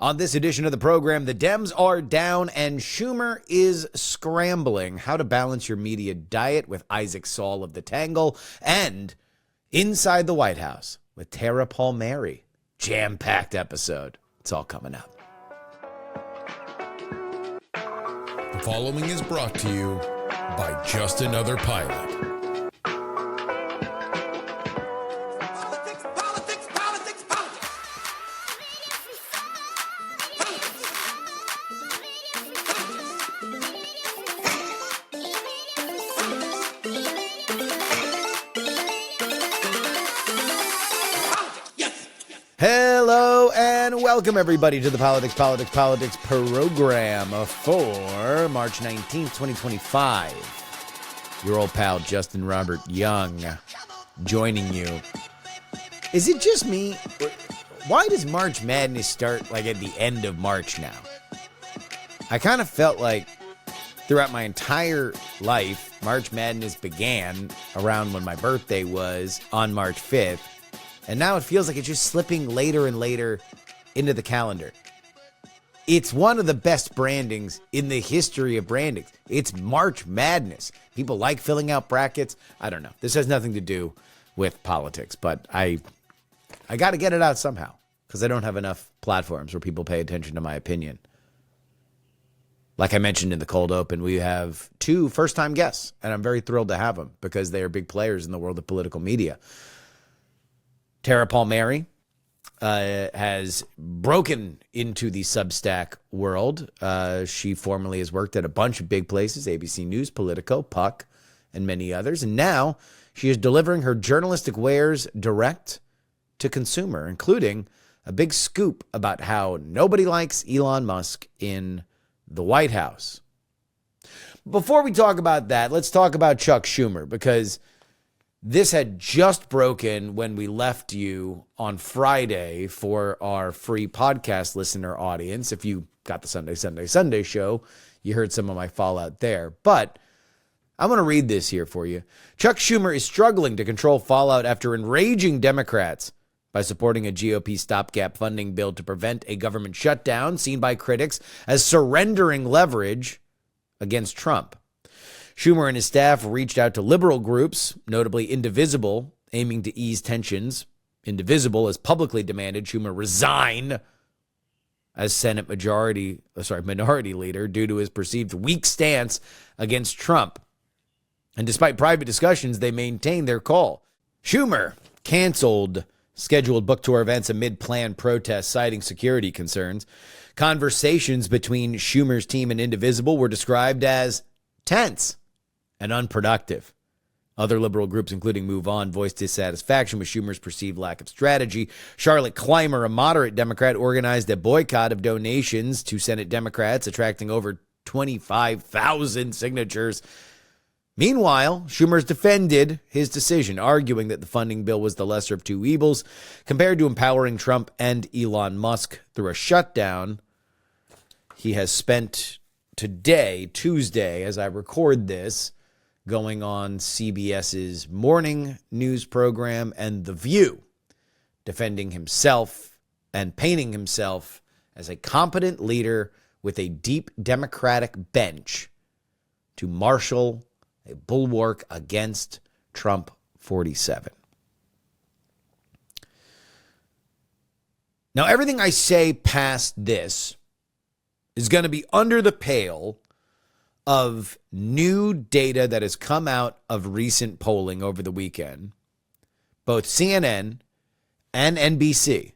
On this edition of the program, the Dems are down and Schumer is scrambling. How to balance your media diet with Isaac Saul of the Tangle, and inside the White House with Tara Palmeri. Jam-packed episode. It's all coming up. The following is brought to you by Just Another Pilot. Hello and welcome everybody to the Politics program for March 19th, 2025. Your old pal Justin Robert Young joining you. Is it just me? Why does March Madness start like at the end of March now? I kind of felt like throughout my entire life, March Madness began around when my birthday was on March 5th. And now it feels like it's just slipping later and later into the calendar. It's one of the best brandings in the history of brandings. It's March Madness. People like filling out brackets. I don't know. This has nothing to do with politics, but I got to get it out somehow because I don't have enough platforms where people pay attention to my opinion. Like I mentioned in the cold open, we have two first-time guests, and I'm very thrilled to have them because they are big players in the world of political media. Tara Palmeri has broken into the Substack world. She formerly has worked at a bunch of big places, ABC News, Politico, Puck, and many others. And now she is delivering her journalistic wares direct to consumer, including a big scoop about how nobody likes Elon Musk in the White House. Before we talk about that, let's talk about Chuck Schumer, because this had just broken when we left you on Friday for our free podcast listener audience. If you got the Sunday show, you heard some of my fallout there. But I'm going to read this here for you. Chuck Schumer is struggling to control fallout after enraging Democrats by supporting a GOP stopgap funding bill to prevent a government shutdown, seen by critics as surrendering leverage against Trump. Schumer and his staff reached out to liberal groups, notably Indivisible, aiming to ease tensions. Indivisible has publicly demanded Schumer resign as Senate minority leader due to his perceived weak stance against Trump. And despite private discussions, they maintained their call. Schumer canceled scheduled book tour events amid planned protests, citing security concerns. Conversations between Schumer's team and Indivisible were described as tense and unproductive. Other liberal groups, including Move On, voiced dissatisfaction with Schumer's perceived lack of strategy. Charlotte Clymer, a moderate Democrat, organized a boycott of donations to Senate Democrats, attracting over 25,000 signatures. Meanwhile, Schumer's defended his decision, arguing that the funding bill was the lesser of two evils compared to empowering Trump and Elon Musk through a shutdown. He has spent today, Tuesday, as I record this, going on CBS's morning news program and The View, defending himself and painting himself as a competent leader with a deep Democratic bench to marshal a bulwark against Trump 47. Now, everything I say past this is going to be under the pale of new data that has come out of recent polling over the weekend. Both CNN and NBC,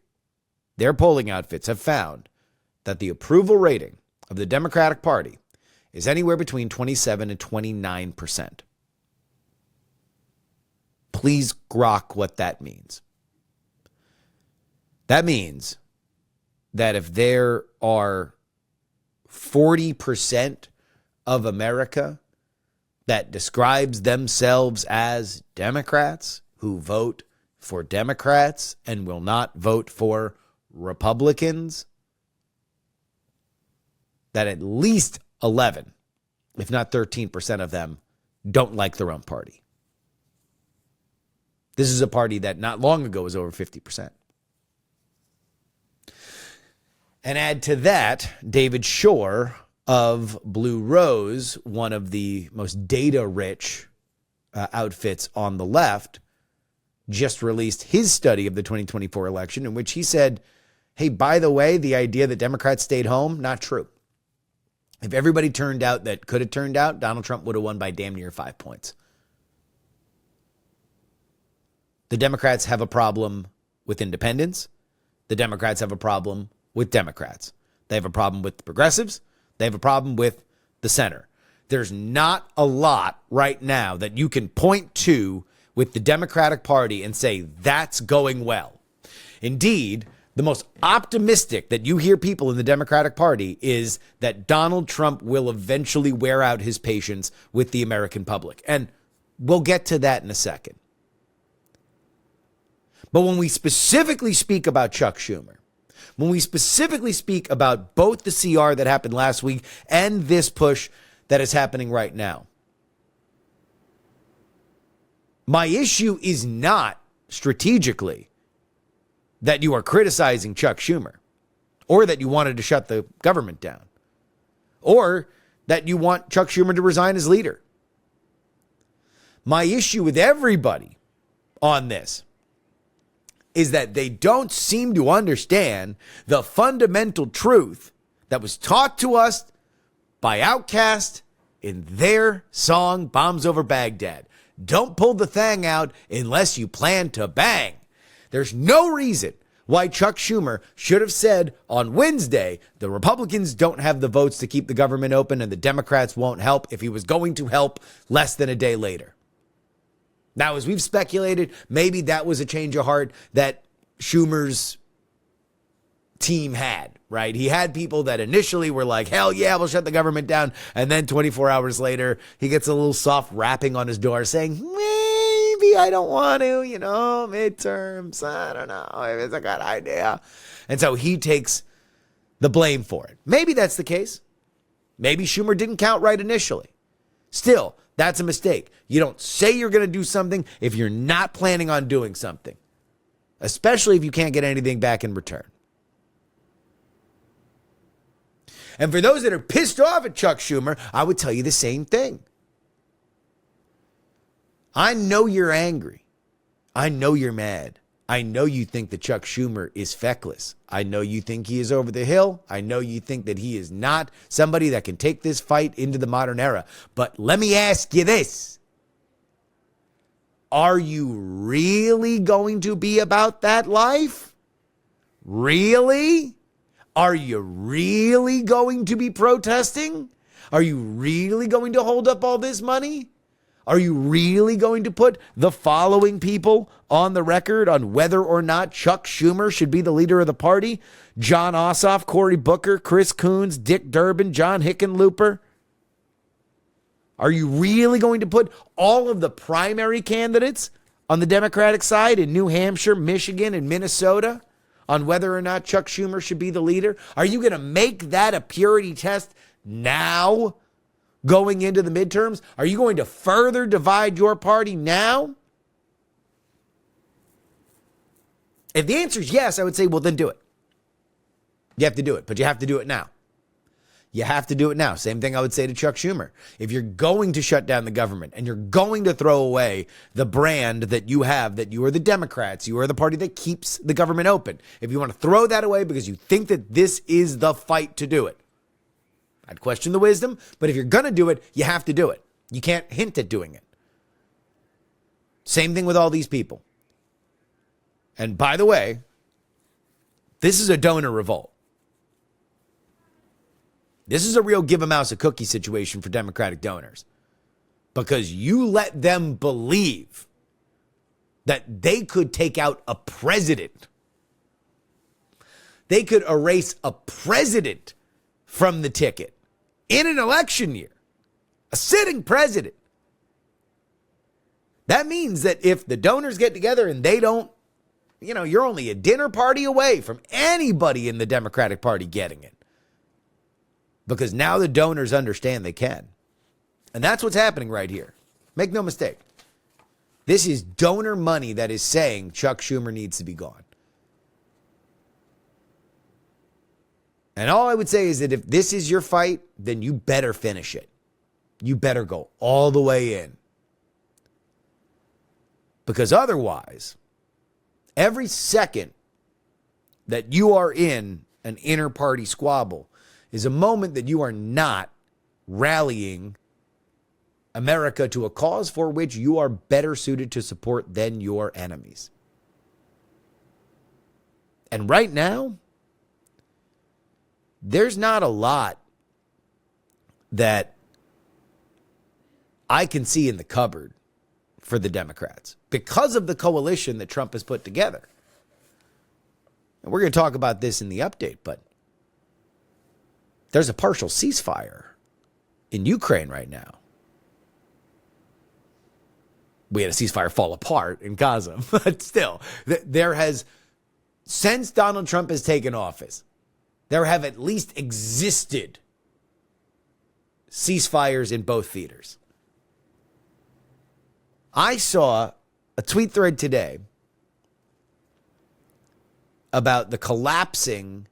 their polling outfits, have found that the approval rating of the Democratic Party is anywhere between 27 and 29%. Please grok what that means. That means that if there are 40% of America that describes themselves as Democrats who vote for Democrats and will not vote for Republicans, that at least 11, if not 13% of them don't like their own party. This is a party that not long ago was over 50%. And add to that, David Shore of Blue Rose, one of the most data-rich outfits on the left, just released his study of the 2024 election in which he said, hey, by the way, the idea that Democrats stayed home, not true. If everybody turned out that could have turned out, Donald Trump would have won by damn near 5 points. The Democrats have a problem with independents. The Democrats have a problem with Democrats. They have a problem with the progressives. They have a problem with the center. There's not a lot right now that you can point to with the Democratic Party and say that's going well. Indeed, the most optimistic that you hear people in the Democratic Party is that Donald Trump will eventually wear out his patience with the American public. And we'll get to that in a second. But when we specifically speak about Chuck Schumer, when we specifically speak about both the CR that happened last week and this push that is happening right now, my issue is not strategically that you are criticizing Chuck Schumer or that you wanted to shut the government down or that you want Chuck Schumer to resign as leader. My issue with everybody on this is that they don't seem to understand the fundamental truth that was taught to us by Outkast in their song Bombs Over Baghdad. Don't pull the thing out unless you plan to bang. There's no reason why Chuck Schumer should have said on Wednesday the Republicans don't have the votes to keep the government open and the Democrats won't help if he was going to help less than a day later. Now, as we've speculated, maybe that was a change of heart that Schumer's team had, right? He had people that initially were like, hell yeah, we'll shut the government down. And then 24 hours later, he gets a little soft rapping on his door saying, maybe I don't want to, midterms. I don't know if it's a good idea. And so he takes the blame for it. Maybe that's the case. Maybe Schumer didn't count right initially. Still, that's a mistake. You don't say you're going to do something if you're not planning on doing something, especially if you can't get anything back in return. And for those that are pissed off at Chuck Schumer, I would tell you the same thing. I know you're angry. I know you're mad. I know you think that Chuck Schumer is feckless. I know you think he is over the hill. I know you think that he is not somebody that can take this fight into the modern era. But let me ask you this. Are you really going to be about that life? Really? Are you really going to be protesting? Are you really going to hold up all this money? Are you really going to put the following people on the record on whether or not Chuck Schumer should be the leader of the party? John Ossoff, Cory Booker, Chris Coons, Dick Durbin, John Hickenlooper. Are you really going to put all of the primary candidates on the Democratic side in New Hampshire, Michigan, and Minnesota on whether or not Chuck Schumer should be the leader? Are you going to make that a purity test now? Going into the midterms? Are you going to further divide your party now? If the answer is yes, I would say, well, then do it. You have to do it, but you have to do it now. You have to do it now. Same thing I would say to Chuck Schumer. If you're going to shut down the government and you're going to throw away the brand that you have, that you are the Democrats, you are the party that keeps the government open. If you want to throw that away because you think that this is the fight to do it, I'd question the wisdom, but if you're going to do it, you have to do it. You can't hint at doing it. Same thing with all these people. And by the way, this is a donor revolt. This is a real give a mouse a cookie situation for Democratic donors because you let them believe that they could take out a president. They could erase a president from the ticket in an election year, a sitting president. That means that if the donors get together and they don't, you're only a dinner party away from anybody in the Democratic Party getting it. Because now the donors understand they can. And that's what's happening right here. Make no mistake. This is donor money that is saying Chuck Schumer needs to be gone. And all I would say is that if this is your fight, then you better finish it. You better go all the way in. Because otherwise, every second that you are in an inter-party squabble is a moment that you are not rallying America to a cause for which you are better suited to support than your enemies. And right now, there's not a lot that I can see in the cupboard for the Democrats because of the coalition that Trump has put together. And we're going to talk about this in the update, but there's a partial ceasefire in Ukraine right now. We had a ceasefire fall apart in Gaza, but still, there has, since Donald Trump has taken office, there have at least existed ceasefires in both theaters. I saw a tweet thread today about the collapsing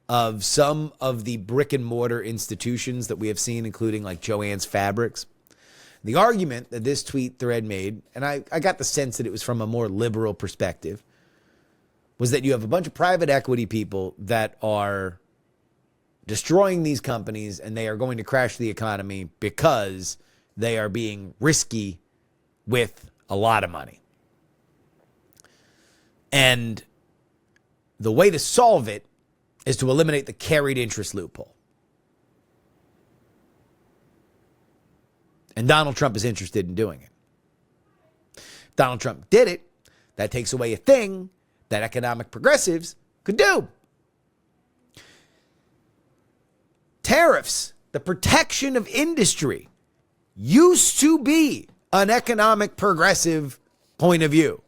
of some of the brick and mortar institutions that we have seen, including like Joann's Fabrics. The argument that this tweet thread made, and I got the sense that it was from a more liberal perspective, was that you have a bunch of private equity people that are destroying these companies and they are going to crash the economy because they are being risky with a lot of money. And the way to solve it is to eliminate the carried interest loophole. And Donald Trump is interested in doing it. If Donald Trump did it, that takes away a thing that economic progressives could do. Tariffs, the protection of industry, used to be an economic progressive point of view.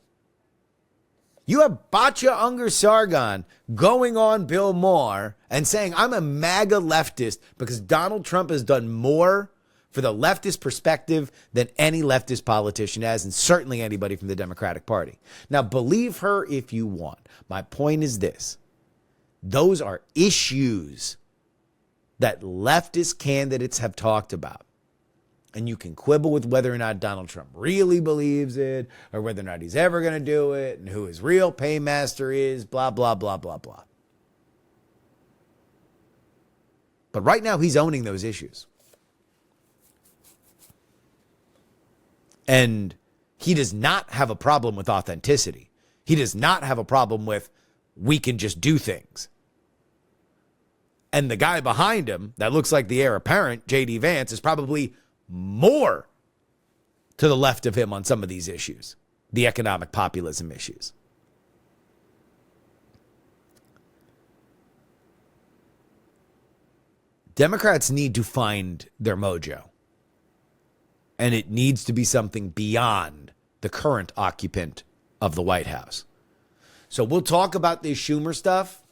You have Batya Ungar Sargon going on Bill Maher and saying, I'm a MAGA leftist because Donald Trump has done more for the leftist perspective than any leftist politician has, and certainly anybody from the Democratic Party. Now, believe her if you want. My point is this. Those are issues that leftist candidates have talked about. And you can quibble with whether or not Donald Trump really believes it, or whether or not he's ever going to do it, and who his real paymaster is, blah, blah, blah, blah, blah. But right now, he's owning those issues. And he does not have a problem with authenticity. He does not have a problem with, we can just do things. And the guy behind him that looks like the heir apparent, J.D. Vance, is probably more to the left of him on some of these issues, the economic populism issues. Democrats need to find their mojo. And it needs to be something beyond the current occupant of the White House. So we'll talk about this Schumer stuff.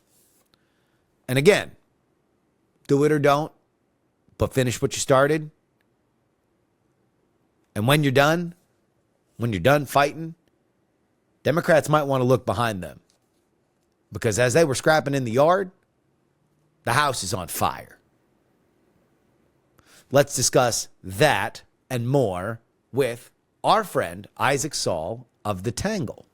And again, do it or don't, but finish what you started. And when you're done fighting, Democrats might want to look behind them. Because as they were scrapping in the yard, the house is on fire. Let's discuss that and more with our friend Isaac Saul of the Tangle.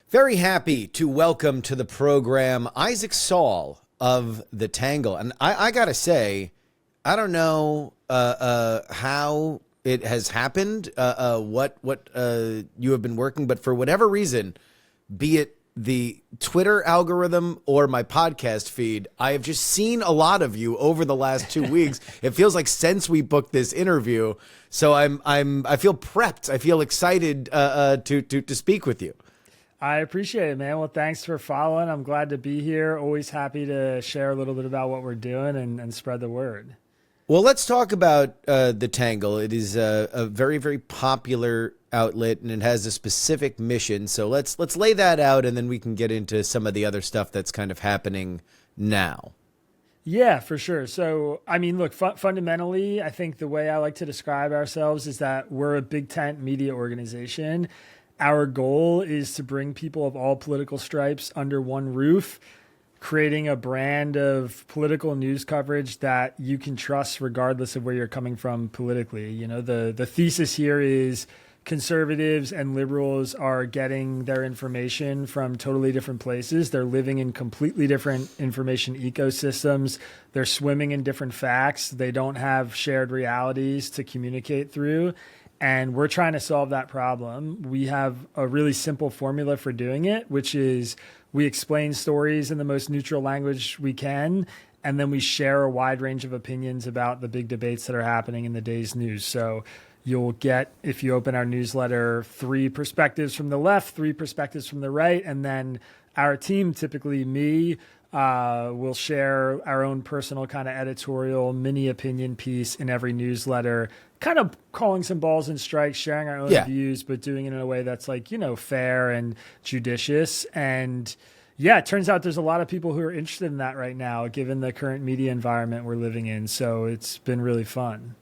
Very happy to welcome to the program Isaac Saul of the Tangle. And I gotta say, I don't know how it has happened, what you have been working, but for whatever reason, be it the Twitter algorithm or my podcast feed, I have just seen a lot of you over the last 2 weeks. It feels like since we booked this interview, so I feel prepped. I feel excited to speak with you. I appreciate it, man. Well, thanks for following. I'm glad to be here. Always happy to share a little bit about what we're doing and spread the word. Well, let's talk about the Tangle. It is a very, very popular outlet, and it has a specific mission. So let's lay that out, and then we can get into some of the other stuff that's kind of happening now. Yeah, for sure. So, I mean, look, fundamentally, I think the way I like to describe ourselves is that we're a big tent media organization. our goal is to bring people of all political stripes under one roof, creating a brand of political news coverage that you can trust regardless of where you're coming from politically. You know, the thesis here is conservatives and liberals are getting their information from totally different places. They're living in completely different information ecosystems. They're swimming in different facts. They don't have shared realities to communicate through. And we're trying to solve that problem. We have a really simple formula for doing it, which is we explain stories in the most neutral language we can, and then we share a wide range of opinions about the big debates that are happening in the day's news. So you'll get, if you open our newsletter, 3 perspectives from the left, 3 perspectives from the right, and then our team, typically me, will share our own personal kind of editorial mini opinion piece in every newsletter, kind of calling some balls and strikes, sharing our own views, but doing it in a way that's like, you know, fair and judicious. And yeah, it turns out there's a lot of people who are interested in that right now, given the current media environment we're living in. So it's been really fun.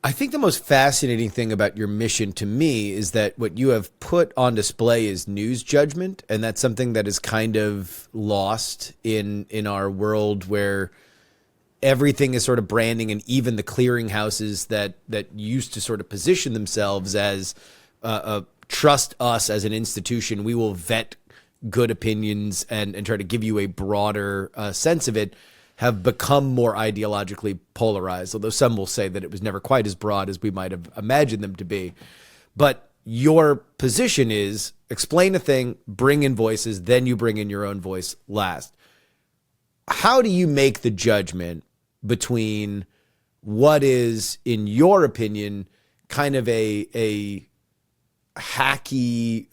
I think the most fascinating thing about your mission to me is that what you have put on display is news judgment. And that's something that is kind of lost in our world where everything is sort of branding, and even the clearinghouses that used to sort of position themselves as trust us as an institution. We will vet good opinions and try to give you a broader sense of it, have become more ideologically polarized, although some will say that it was never quite as broad as we might have imagined them to be. But your position is explain a thing, bring in voices, then you bring in your own voice last. How do you make the judgment between what is, in your opinion, kind of a hacky,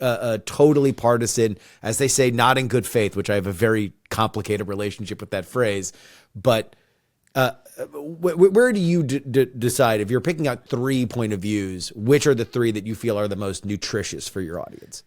totally partisan, as they say, not in good faith, which I have a very complicated relationship with that phrase. But where do you decide, if you're picking out 3 point of views, which are the 3 that you feel are the most nutritious for your audience?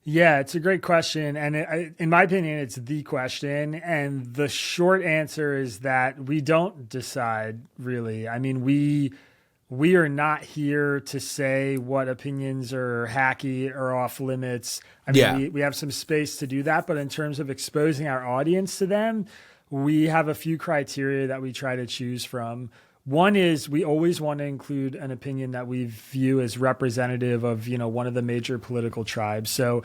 Yeah, it's a great question. And in my opinion, it's the question. And the short answer is that we don't decide, really. I mean, we are not here to say what opinions are hacky or off limits. I mean, we have some space to do that, but in terms of exposing our audience to them, we have a few criteria that we try to choose from. One is we always want to include an opinion that we view as representative of, you know, one of the major political tribes. So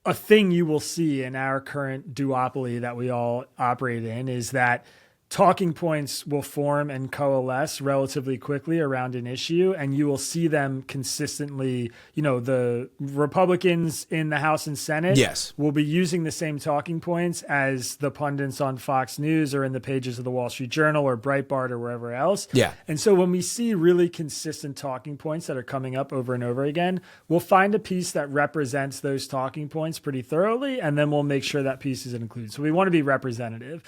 a thing you will see in our current duopoly that we all operate in is that talking points will form and coalesce relatively quickly around an issue, and you will see them consistently. You know, the Republicans in the House and Senate will be using the same talking points as the pundits on Fox News or in the pages of the Wall Street Journal or Breitbart or wherever else. Yeah. And so when we see really consistent talking points that are coming up over and over again, we'll find a piece that represents those talking points pretty thoroughly, and then we'll make sure that piece is included. So we want to be representative.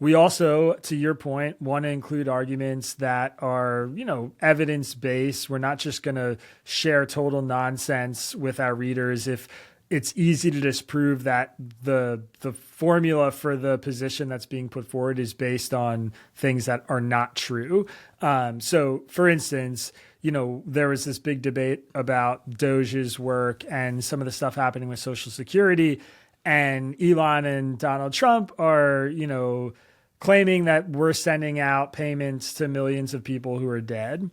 We also, to your point, want to include arguments that are, you know, evidence-based. We're not just going to share total nonsense with our readers if it's easy to disprove that the formula for the position that's being put forward is based on things that are not true. So, for instance, you know, there was this big debate about Doge's work and some of the stuff happening with Social Security, and Elon and Donald Trump are, you know, claiming that we're sending out payments to millions of people who are dead.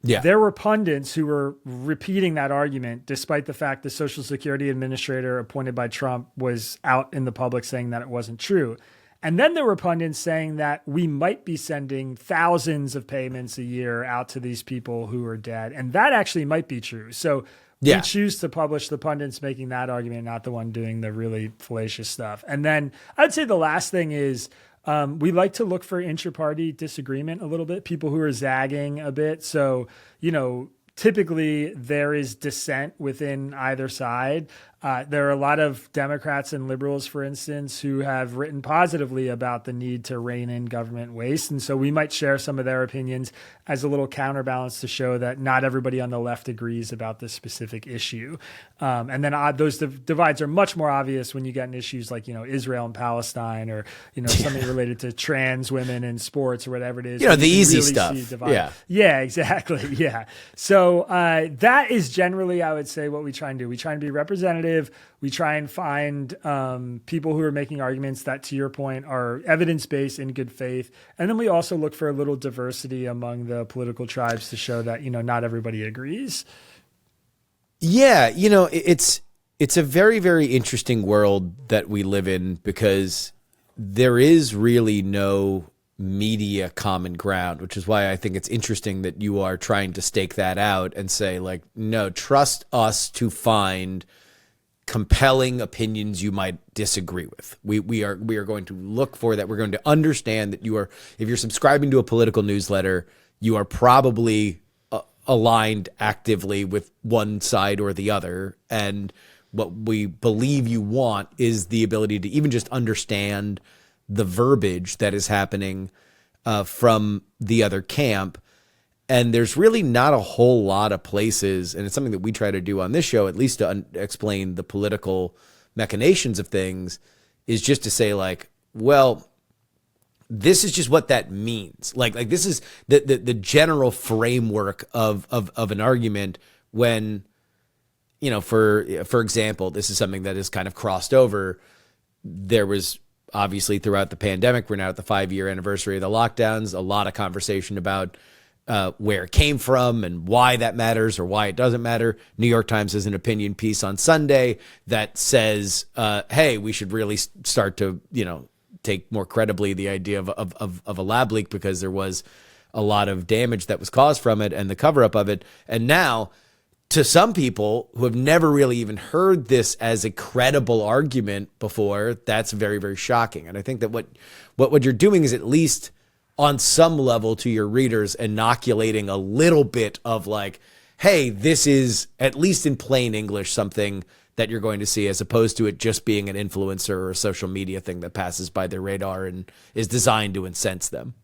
Yeah. There were pundits who were repeating that argument, despite the fact the Social Security administrator appointed by Trump was out in the public saying that it wasn't true. And then there were pundits saying that we might be sending thousands of payments a year out to these people who are dead. And that actually might be true. So we choose to publish the pundits making that argument, not the one doing the really fallacious stuff. And then I'd say the last thing is, we like to look for inter-party disagreement a little bit, people who are zagging a bit. So, you know, typically there is dissent within either side. There are a lot of Democrats and liberals, for instance, who have written positively about the need to rein in government waste. And so we might share some of their opinions as a little counterbalance to show that not everybody on the left agrees about this specific issue. And then those divides are much more obvious when you get in issues like, you know, Israel and Palestine, or, you know, something related to trans women in sports or whatever it is. You know, the easy stuff. Yeah, exactly. Yeah. So So that is generally, I would say, what we try and do. We try and be representative. We try and find people who are making arguments that, to your point, are evidence-based in good faith. And then we also look for a little diversity among the political tribes to show that, not everybody agrees. Yeah, it's a very, very interesting world that we live in because there is really no media common ground, which is why I think it's interesting that you are trying to stake that out and say, like, no, trust us to find compelling opinions you might disagree with. We are going to look for that. We're going to understand that if you're subscribing to a political newsletter, you are probably aligned actively with one side or the other. And what we believe you want is the ability to even just understand the verbiage that is happening from the other camp. And there's really not a whole lot of places, and it's something that we try to do on this show, at least to explain the political machinations of things, is just to say, like, well, this is just what that means. Like this is the general framework of an argument when, for example, this is something that has kind of crossed over. There was obviously throughout the pandemic, we're now at the 5-year anniversary of the lockdowns, a lot of conversation about where it came from and why that matters or why it doesn't matter. New York Times has an opinion piece on Sunday that says, hey, we should really start to, take more credibly the idea of a lab leak because there was a lot of damage that was caused from it and the cover up of it. And now, to some people who have never really even heard this as a credible argument before, that's very, very shocking. And I think that what you're doing is, at least on some level, to your readers, inoculating a little bit of like, hey, this is, at least in plain English, something that you're going to see, as opposed to it just being an influencer or a social media thing that passes by their radar and is designed to incense them.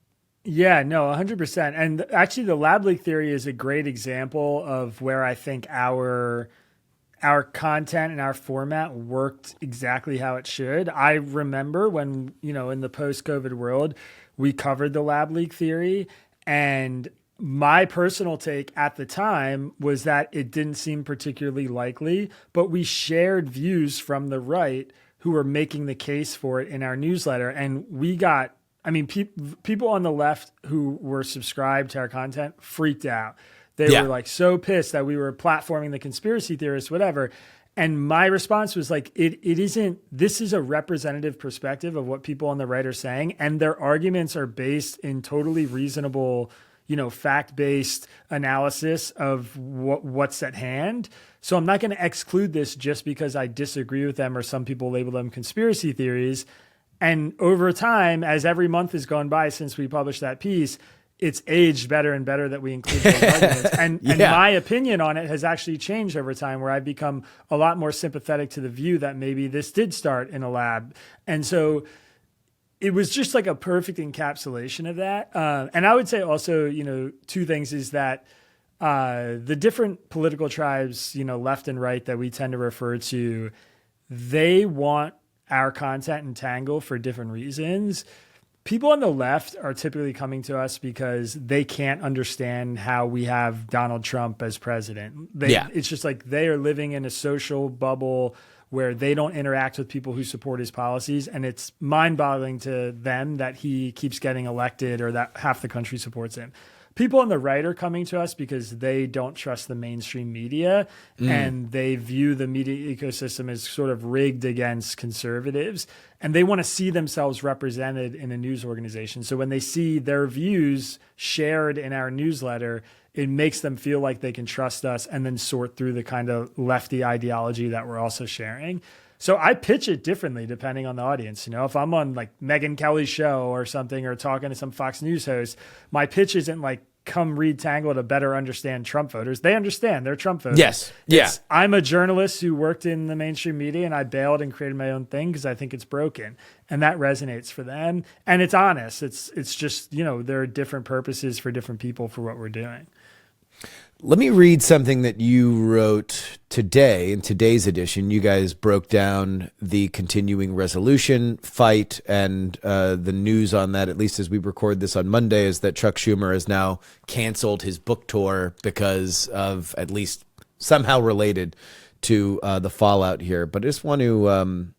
Yeah, no, 100%. And actually, the lab leak theory is a great example of where I think our content and our format worked exactly how it should. I remember when, in the post-COVID world, we covered the lab leak theory, and my personal take at the time was that it didn't seem particularly likely, but we shared views from the right who were making the case for it in our newsletter. And we got, people on the left who were subscribed to our content freaked out. They were like so pissed that we were platforming the conspiracy theorists, whatever. And my response was like, this is a representative perspective of what people on the right are saying. And their arguments are based in totally reasonable, fact-based analysis of what's at hand. So I'm not going to exclude this just because I disagree with them, or some people label them conspiracy theories. And over time, as every month has gone by since we published that piece, it's aged better and better that we include those arguments. And my opinion on it has actually changed over time, where I've become a lot more sympathetic to the view that maybe this did start in a lab. And so it was just like a perfect encapsulation of that. And I would say also, two things is that the different political tribes, left and right, that we tend to refer to, they want our content in Tangle for different reasons. People on the left are typically coming to us because they can't understand how we have Donald Trump as president. It's just like they are living in a social bubble where they don't interact with people who support his policies. And it's mind-boggling to them that he keeps getting elected or that half the country supports him. People on the right are coming to us because they don't trust the mainstream media and they view the media ecosystem as sort of rigged against conservatives, and they want to see themselves represented in a news organization. So when they see their views shared in our newsletter, it makes them feel like they can trust us and then sort through the kind of lefty ideology that we're also sharing. So I pitch it differently depending on the audience. If I'm on like Megyn Kelly's show or something, or talking to some Fox News host, my pitch isn't like, come read Tangle to better understand Trump voters. They understand, they're Trump voters. Yes. Yeah. I'm a journalist who worked in the mainstream media, and I bailed and created my own thing because I think it's broken. And that resonates for them. And it's honest. It's just, there are different purposes for different people for what we're doing. Let me read something that you wrote today in today's edition. You guys broke down the continuing resolution fight, and the news on that, at least as we record this on Monday, is that Chuck Schumer has now canceled his book tour because of, at least somehow related to the fallout here. But I just want to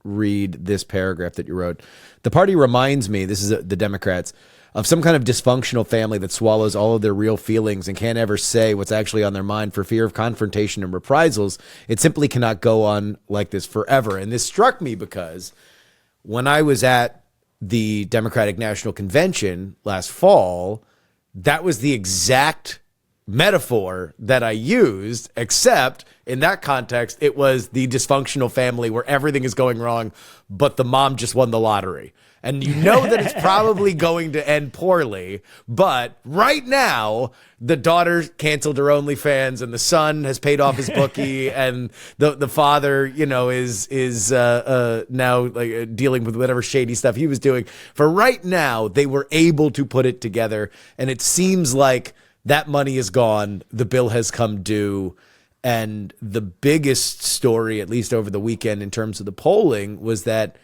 read this paragraph that you wrote. The party reminds me, this is the Democrats, of some kind of dysfunctional family that swallows all of their real feelings and can't ever say what's actually on their mind for fear of confrontation and reprisals. It simply cannot go on like this forever. And this struck me because when I was at the Democratic National Convention last fall, that was the exact metaphor that I used, except in that context, it was the dysfunctional family where everything is going wrong, but the mom just won the lottery. And you know that it's probably going to end poorly, but right now the daughter canceled her OnlyFans and the son has paid off his bookie and the father, is now like dealing with whatever shady stuff he was doing. For right now, they were able to put it together, and it seems like that money is gone. The bill has come due. And the biggest story, at least over the weekend in terms of the polling, was that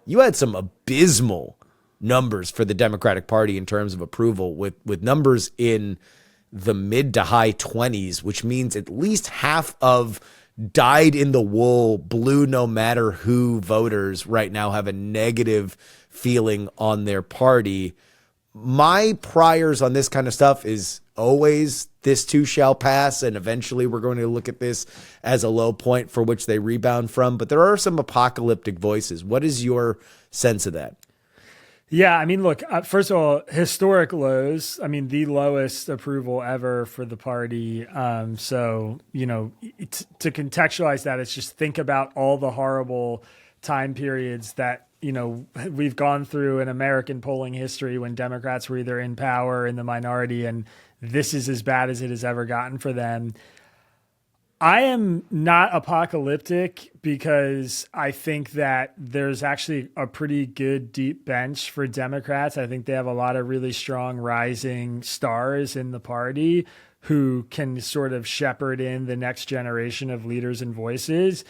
you had some abysmal numbers for the Democratic Party in terms of approval, with numbers in the mid to high 20s, which means at least half of dyed in the wool, blue no matter who voters right now have a negative feeling on their party. My priors on this kind of stuff is always this too shall pass, and eventually we're going to look at this as a low point for which they rebound from. But there are some apocalyptic voices. What is your sense of that? Yeah, I mean, look, first of all, historic lows. I mean, the lowest approval ever for the party. So, to contextualize that, it's just think about all the horrible time periods that we've gone through in American polling history when Democrats were either in power or in the minority, and this is as bad as it has ever gotten for them. I am not apocalyptic because I think that there's actually a pretty good deep bench for Democrats. I think they have a lot of really strong rising stars in the party who can sort of shepherd in the next generation of leaders and voices.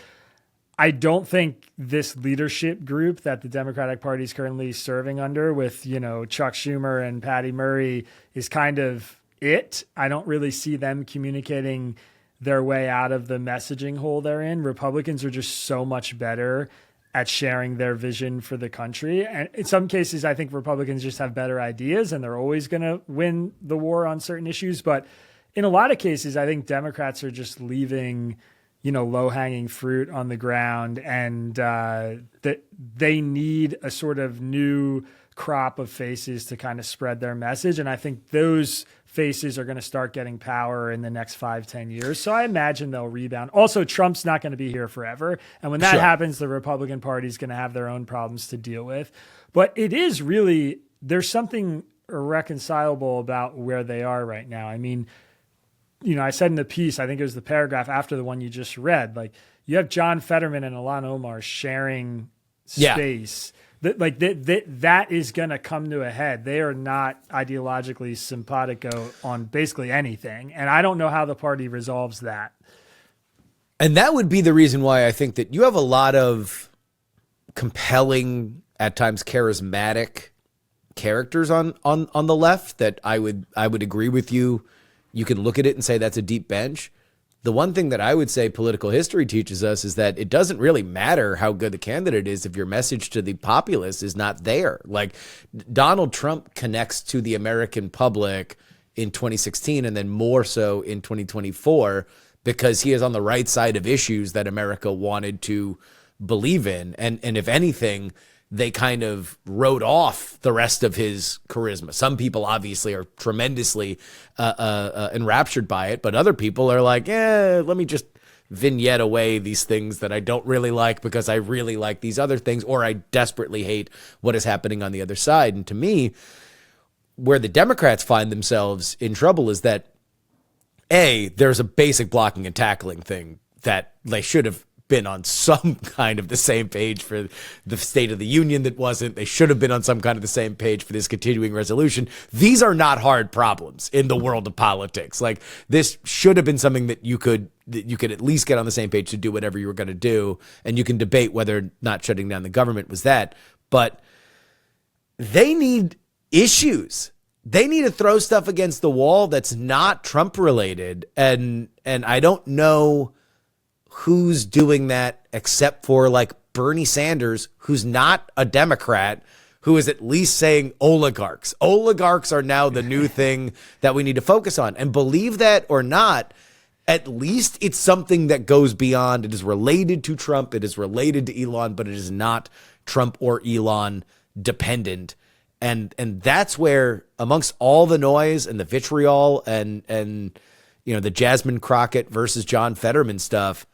I don't think this leadership group that the Democratic Party is currently serving under with, Chuck Schumer and Patty Murray is kind of it. I don't really see them communicating their way out of the messaging hole they're in. Republicans are just so much better at sharing their vision for the country. And in some cases, I think Republicans just have better ideas and they're always going to win the war on certain issues. But in a lot of cases, I think Democrats are just leaving low-hanging fruit on the ground, and that they need a sort of new crop of faces to kind of spread their message. And I think those faces are going to start getting power in the next 5-10 years. So I imagine they'll rebound. Also, Trump's not going to be here forever. And when that happens, the Republican Party is going to have their own problems to deal with. But it is really, there's something irreconcilable about where they are right now. I mean, I said in the piece, I think it was the paragraph after the one you just read, like you have John Fetterman and Ilhan Omar sharing space. That is going to come to a head. They are not ideologically simpatico on basically anything. And I don't know how the party resolves that. And that would be the reason why I think that you have a lot of compelling, at times charismatic characters on the left that I would agree with you. You can look at it and say that's a deep bench. The one thing that I would say political history teaches us is that it doesn't really matter how good the candidate is if your message to the populace is not there. Like Donald Trump connects to the American public in 2016 and then more so in 2024 because he is on the right side of issues that America wanted to believe in. And if anything, they kind of wrote off the rest of his charisma. Some people obviously are tremendously enraptured by it, but other people are like, let me just vignette away these things that I don't really like because I really like these other things, or I desperately hate what is happening on the other side. And to me, where the Democrats find themselves in trouble is that, A, there's a basic blocking and tackling thing that they should have been on some kind of the same page for the State of the Union that wasn't. They should have been on some kind of the same page for this continuing resolution. These are not hard problems in the world of politics. Like, this should have been something that you could at least get on the same page to do whatever you were going to do. And you can debate whether not shutting down the government was that. But they need issues. They need to throw stuff against the wall that's not Trump related. And I don't know who's doing that except for like Bernie Sanders, who's not a Democrat, who is at least saying oligarchs. Oligarchs are now the new thing that we need to focus on. And believe that or not, at least it's something that goes beyond. It is related to Trump. It is related to Elon, but it is not Trump or Elon dependent. And that's where, amongst all the noise and the vitriol and the Jasmine Crockett versus John Fetterman stuff,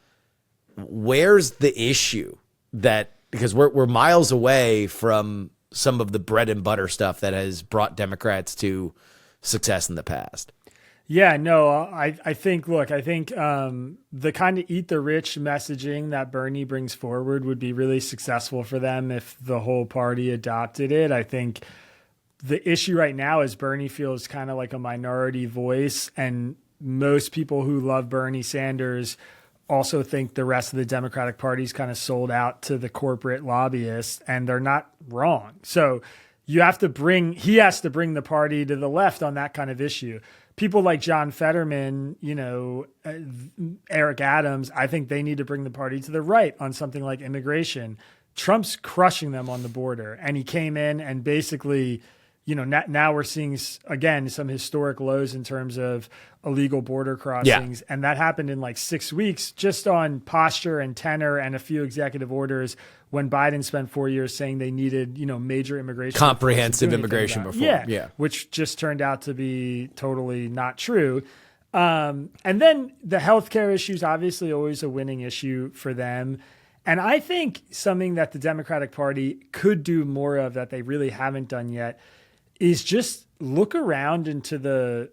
where's the issue? That because we're miles away from some of the bread and butter stuff that has brought Democrats to success in the past. Yeah, no, I think the kind of eat the rich messaging that Bernie brings forward would be really successful for them if the whole party adopted it. I think the issue right now is Bernie feels kind of like a minority voice, and most people who love Bernie Sanders also think the rest of the Democratic Party's kind of sold out to the corporate lobbyists, and they're not wrong. So he has to bring the party to the left on that kind of issue. People like John Fetterman, Eric Adams, I think they need to bring the party to the right on something like immigration. Trump's crushing them on the border, and he came in and basically, now we're seeing, again, some historic lows in terms of illegal border crossings. Yeah. And that happened in like 6 weeks just on posture and tenor and a few executive orders when Biden spent 4 years saying they needed, major immigration. Comprehensive immigration reform. Yeah. Which just turned out to be totally not true. And then the healthcare issue is obviously always a winning issue for them. And I think something that the Democratic Party could do more of that they really haven't done yet is just look around into the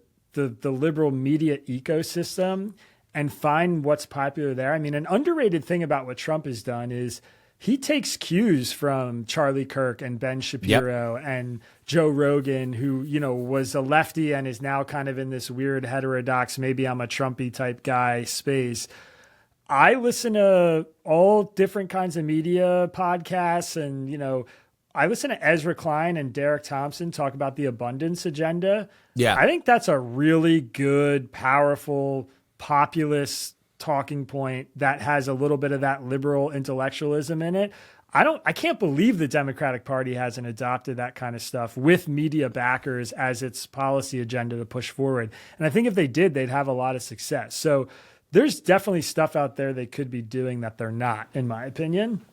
liberal media ecosystem and find what's popular there. I mean, an underrated thing about what Trump has done is he takes cues from Charlie Kirk and Ben Shapiro and Joe Rogan, who, was a lefty and is now kind of in this weird heterodox, maybe I'm a Trumpy type guy space. I listen to all different kinds of media podcasts, and, I listen to Ezra Klein and Derek Thompson talk about the abundance agenda. Yeah. I think that's a really good, powerful, populist talking point that has a little bit of that liberal intellectualism in it. I can't believe the Democratic Party hasn't adopted that kind of stuff with media backers as its policy agenda to push forward. And I think if they did, they'd have a lot of success. So there's definitely stuff out there they could be doing that they're not, in my opinion.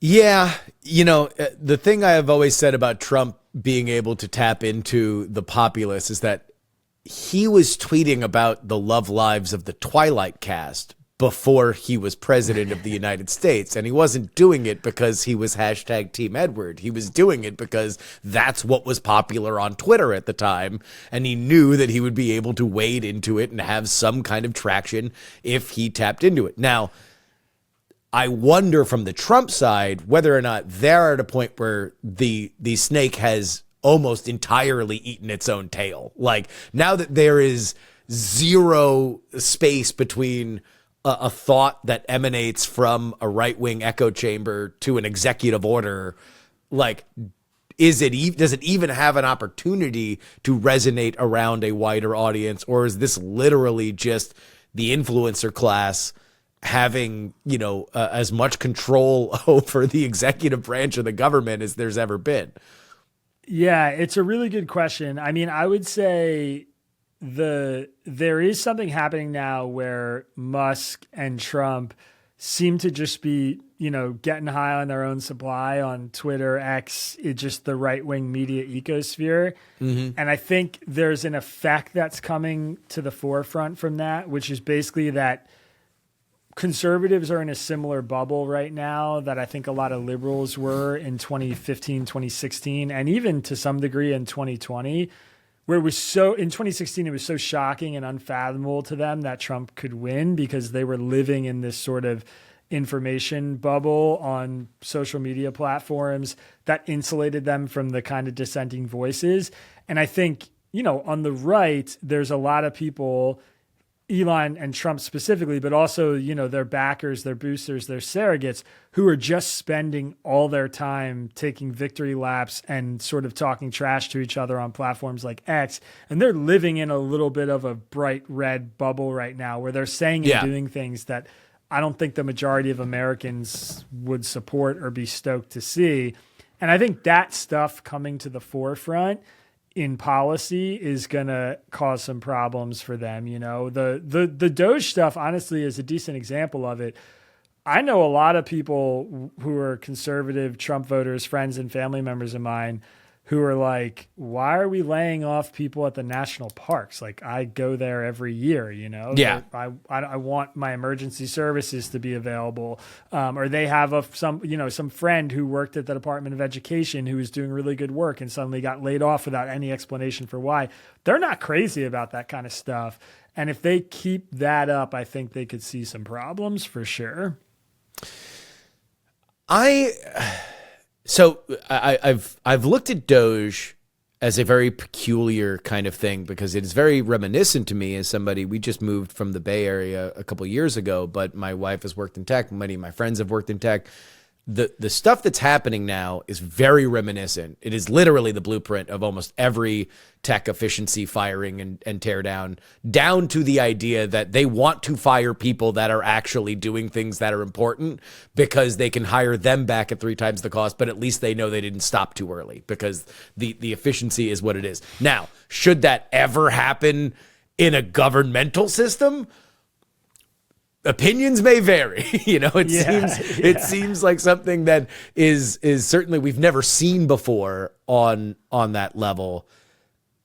Yeah. The thing I have always said about Trump being able to tap into the populace is that he was tweeting about the love lives of the Twilight cast before he was president of the United States. And he wasn't doing it because he was hashtag Team Edward. He was doing it because that's what was popular on Twitter at the time. And he knew that he would be able to wade into it and have some kind of traction if he tapped into it. Now, I wonder from the Trump side whether or not they're at a point where the snake has almost entirely eaten its own tail. Like, now that there is zero space between a thought that emanates from a right-wing echo chamber to an executive order, like, does it even have an opportunity to resonate around a wider audience? Or is this literally just the influencer class having, as much control over the executive branch of the government as there's ever been? Yeah, it's a really good question. I mean, I would say there is something happening now where Musk and Trump seem to just be, getting high on their own supply on Twitter, X, just the right-wing media ecosphere. Mm-hmm. And I think there's an effect that's coming to the forefront from that, which is basically that conservatives are in a similar bubble right now that I think a lot of liberals were in 2015, 2016, and even to some degree in 2020, where it was so, in 2016, it was so shocking and unfathomable to them that Trump could win because they were living in this sort of information bubble on social media platforms that insulated them from the kind of dissenting voices. And I think, on the right, there's a lot of people, Elon and Trump specifically, but also, their backers, their boosters, their surrogates, who are just spending all their time taking victory laps and sort of talking trash to each other on platforms like X. And they're living in a little bit of a bright red bubble right now where they're saying and doing things that I don't think the majority of Americans would support or be stoked to see. And I think that stuff coming to the forefront in policy is going to cause some problems for them. The Doge stuff, honestly, is a decent example of it. I know a lot of people who are conservative Trump voters, friends and family members of mine, who are like, why are we laying off people at the national parks? Like, I go there every year, Yeah. I want my emergency services to be available. Or they have some friend who worked at the Department of Education who was doing really good work and suddenly got laid off without any explanation for why. They're not crazy about that kind of stuff. And if they keep that up, I think they could see some problems for sure. So I've looked at Doge as a very peculiar kind of thing because it is very reminiscent to me as somebody. We just moved from the Bay Area a couple of years ago, but my wife has worked in tech. Many of my friends have worked in tech. The stuff that's happening now is very reminiscent. It is literally the blueprint of almost every tech efficiency firing and tear down to the idea that they want to fire people that are actually doing things that are important because they can hire them back at 3 times the cost, but at least they know they didn't stop too early because the efficiency is what it is. Now, should that ever happen in a governmental system? Opinions may vary. It seems like something that is certainly we've never seen before on that level.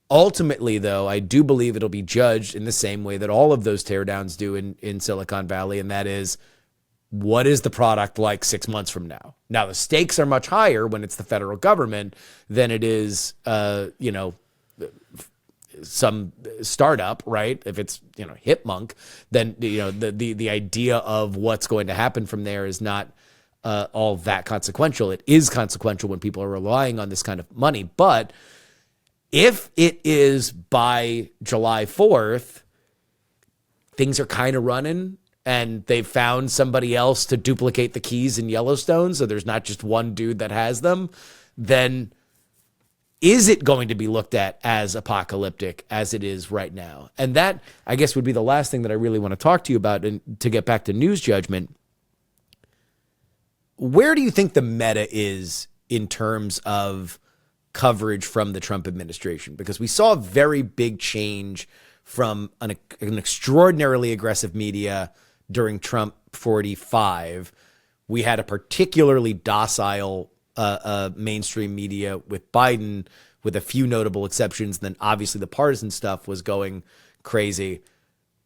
Ultimately, though, I do believe it'll be judged in the same way that all of those teardowns do in Silicon Valley, and that is, what is the product like 6 months from now? Now, the stakes are much higher when it's the federal government than it is, some startup, right? If it's, Hipmunk, then, the idea of what's going to happen from there is not all that consequential. It is consequential when people are relying on this kind of money. But if it is by July 4th, things are kind of running and they've found somebody else to duplicate the keys in Yellowstone, so there's not just one dude that has them, then is it going to be looked at as apocalyptic as it is right now? And that, I guess, would be the last thing that I really want to talk to you about. And to get back to news judgment, where do you think the meta is in terms of coverage from the Trump administration? Because we saw a very big change from an extraordinarily aggressive media during Trump 45. We had a particularly docile mainstream media with Biden, with a few notable exceptions. Then obviously the partisan stuff was going crazy.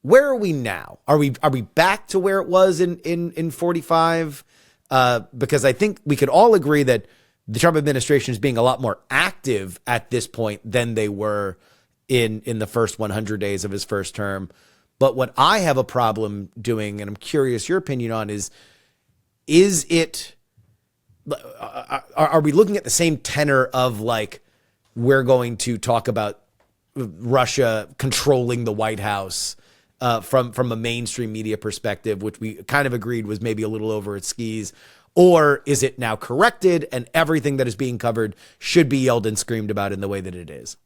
Where are we now? Are we back to where it was in 45? Because I think we could all agree that the Trump administration is being a lot more active at this point than they were in the first 100 days of his first term. But what I have a problem doing, and I'm curious your opinion on, is it, are we looking at the same tenor of like, we're going to talk about Russia controlling the White House from a mainstream media perspective, which we kind of agreed was maybe a little over its skis? Or is it now corrected and everything that is being covered should be yelled and screamed about in the way that it is?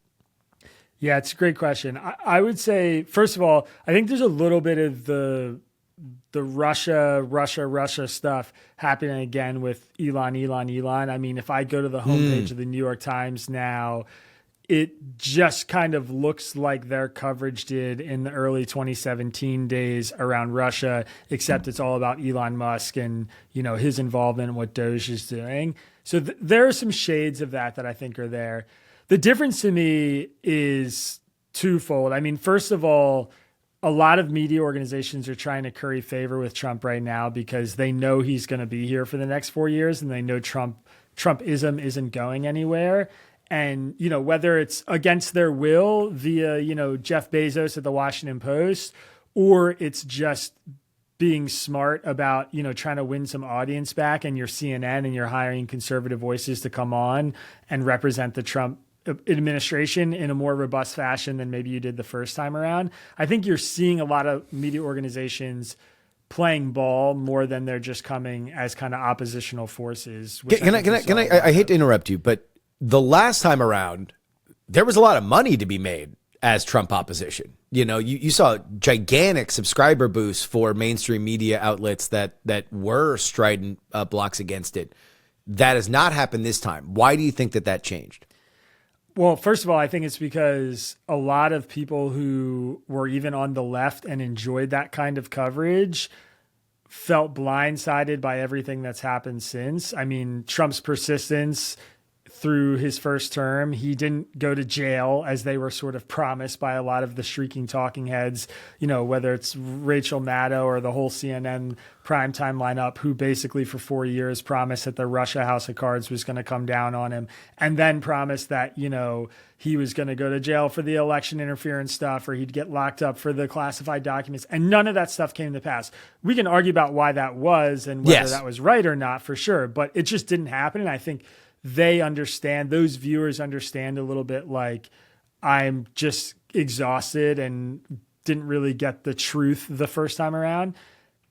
Yeah, it's a great question. I would say, first of all, I think there's a little bit of the Russia stuff happening again with Elon. I mean, if I go to the homepage of the New York Times now, it just kind of looks like their coverage did in the early 2017 days around Russia, except it's all about Elon Musk and, his involvement in what Doge is doing. So there are some shades of that I think are there. The difference to me is twofold. I mean, first of all, a lot of media organizations are trying to curry favor with Trump right now because they know he's going to be here for the next 4 years and they know Trumpism isn't going anywhere. And, whether it's against their will via, Jeff Bezos at the Washington Post, or it's just being smart about, trying to win some audience back, and you're CNN and you're hiring conservative voices to come on and represent the Trump administration in a more robust fashion than maybe you did the first time around. I think you're seeing a lot of media organizations playing ball more than they're just coming as kind of oppositional forces. I hate to interrupt you, but the last time around, there was a lot of money to be made as Trump opposition. You saw gigantic subscriber boosts for mainstream media outlets that were strident blocks against it. That has not happened this time. Why do you think that changed? Well, first of all, I think it's because a lot of people who were even on the left and enjoyed that kind of coverage felt blindsided by everything that's happened since. I mean, Trump's persistence through his first term, he didn't go to jail as they were sort of promised by a lot of the shrieking talking heads, whether it's Rachel Maddow or the whole CNN primetime lineup, who basically for 4 years promised that the Russia House of Cards was going to come down on him, and then promised that, he was going to go to jail for the election interference stuff, or he'd get locked up for the classified documents. And none of that stuff came to pass. We can argue about why that was and whether that was right or not, for sure, but it just didn't happen. And I think they understand, those viewers understand a little bit, like, I'm just exhausted and didn't really get the truth the first time around.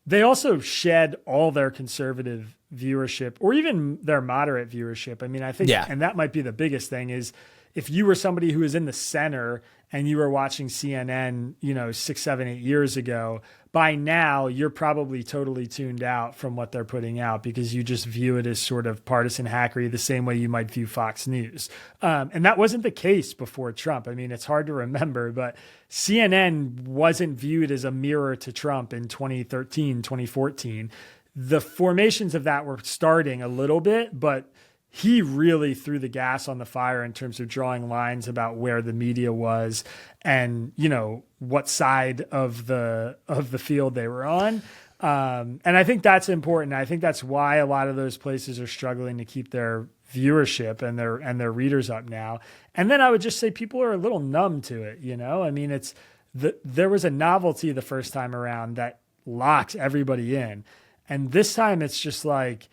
They also shed all their conservative viewership, or even their moderate viewership. I mean, I think, and that might be the biggest thing, is if you were somebody who was in the center and you were watching CNN, 6, 7, 8 years ago, by now you're probably totally tuned out from what they're putting out, because you just view it as sort of partisan hackery the same way you might view Fox News. And that wasn't the case before Trump. I mean, it's hard to remember, but CNN wasn't viewed as a mirror to Trump in 2013, 2014. The formations of that were starting a little bit, but he really threw the gas on the fire in terms of drawing lines about where the media was and, what side of the field they were on. And I think that's important. I think that's why a lot of those places are struggling to keep their viewership and their readers up now. And then I would just say people are a little numb to it. I mean, there was a novelty the first time around that locked everybody in. And this time it's just like,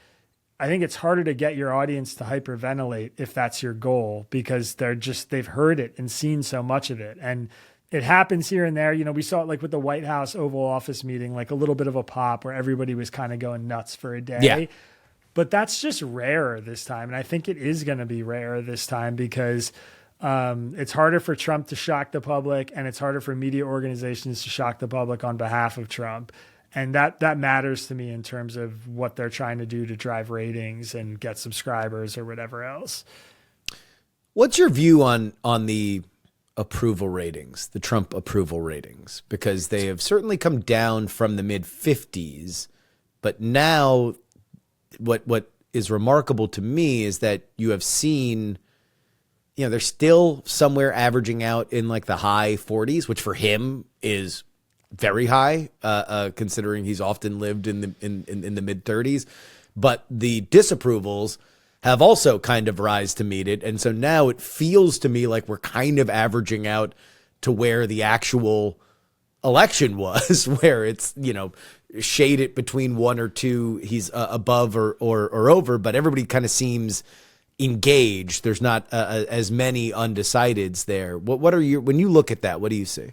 I think it's harder to get your audience to hyperventilate if that's your goal, because they've heard it and seen so much of it. And it happens here and there. We saw it like with the White House Oval Office meeting, like a little bit of a pop where everybody was kind of going nuts for a day. Yeah. But that's just rarer this time. And I think it is going to be rarer this time because it's harder for Trump to shock the public, and it's harder for media organizations to shock the public on behalf of Trump. And that matters to me in terms of what they're trying to do to drive ratings and get subscribers or whatever else. What's your view on the approval ratings, the Trump approval ratings? Because they have certainly come down from the mid-50s, but now what is remarkable to me is that you have seen, they're still somewhere averaging out in like the high 40s, which for him is very high, considering he's often lived in the mid 30s, but the disapprovals have also kind of rise to meet it. And so now it feels to me like we're kind of averaging out to where the actual election was, where it's, shade it between 1 or 2, he's above or over, but everybody kind of seems engaged. There's not as many undecideds there. What are when you look at that, what do you see?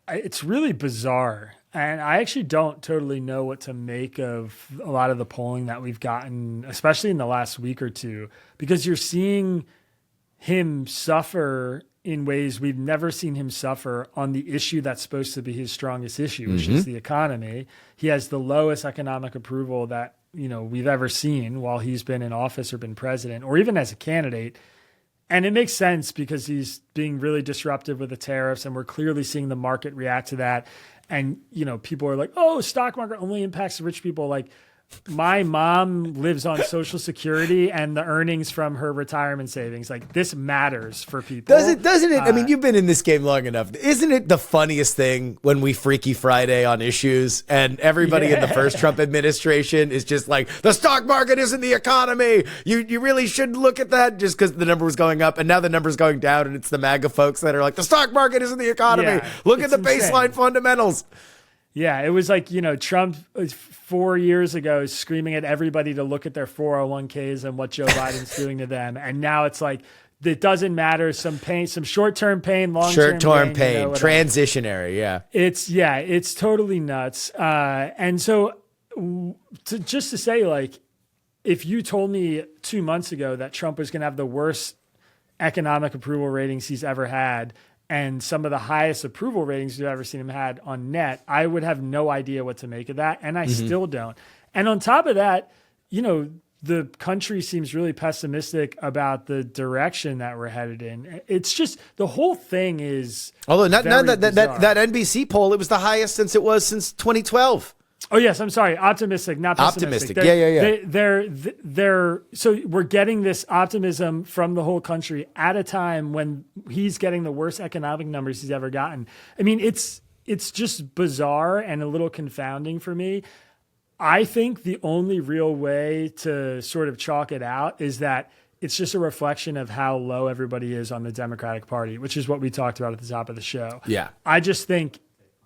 It's really bizarre. And I actually don't totally know what to make of a lot of the polling that we've gotten, especially in the last week or two, because you're seeing him suffer in ways we've never seen him suffer on the issue that's supposed to be his strongest issue, which is the economy. He has the lowest economic approval that, we've ever seen while he's been in office or been president, or even as a candidate. And it makes sense because he's being really disruptive with the tariffs, and we're clearly seeing the market react to that. And, people are like, oh, stock market only impacts the rich people. Like, my mom lives on Social Security and the earnings from her retirement savings. Like, this matters for people. Doesn't it? I mean, you've been in this game long enough. Isn't it the funniest thing when we Freaky Friday on issues and everybody in the first Trump administration is just like, the stock market isn't the economy. You really shouldn't look at that just because the number was going up and now the number's going down, and it's the MAGA folks that are like, the stock market isn't the economy. Yeah, look at the insane. baseline fundamentals. Yeah, it was like, Trump 4 years ago screaming at everybody to look at their 401ks and what Joe Biden's doing to them. And now it's like, it doesn't matter. Some pain, some short-term pain, long-term pain, transitionary. Yeah. It's totally nuts. And so just to say, like, if you told me 2 months ago that Trump was going to have the worst economic approval ratings he's ever had, and some of the highest approval ratings you've ever seen him had on net, I would have no idea what to make of that. And I still don't. And on top of that, the country seems really pessimistic about the direction that we're headed in. It's just, the whole thing is, although that NBC poll, it was the highest since 2012. Oh yes, I'm sorry. Optimistic, not pessimistic. They're so we're getting this optimism from the whole country at a time when he's getting the worst economic numbers he's ever gotten. I mean, it's just bizarre and a little confounding for me. I think the only real way to sort of chalk it out is that it's just a reflection of how low everybody is on the Democratic Party, which is what we talked about at the top of the show. Yeah. I just think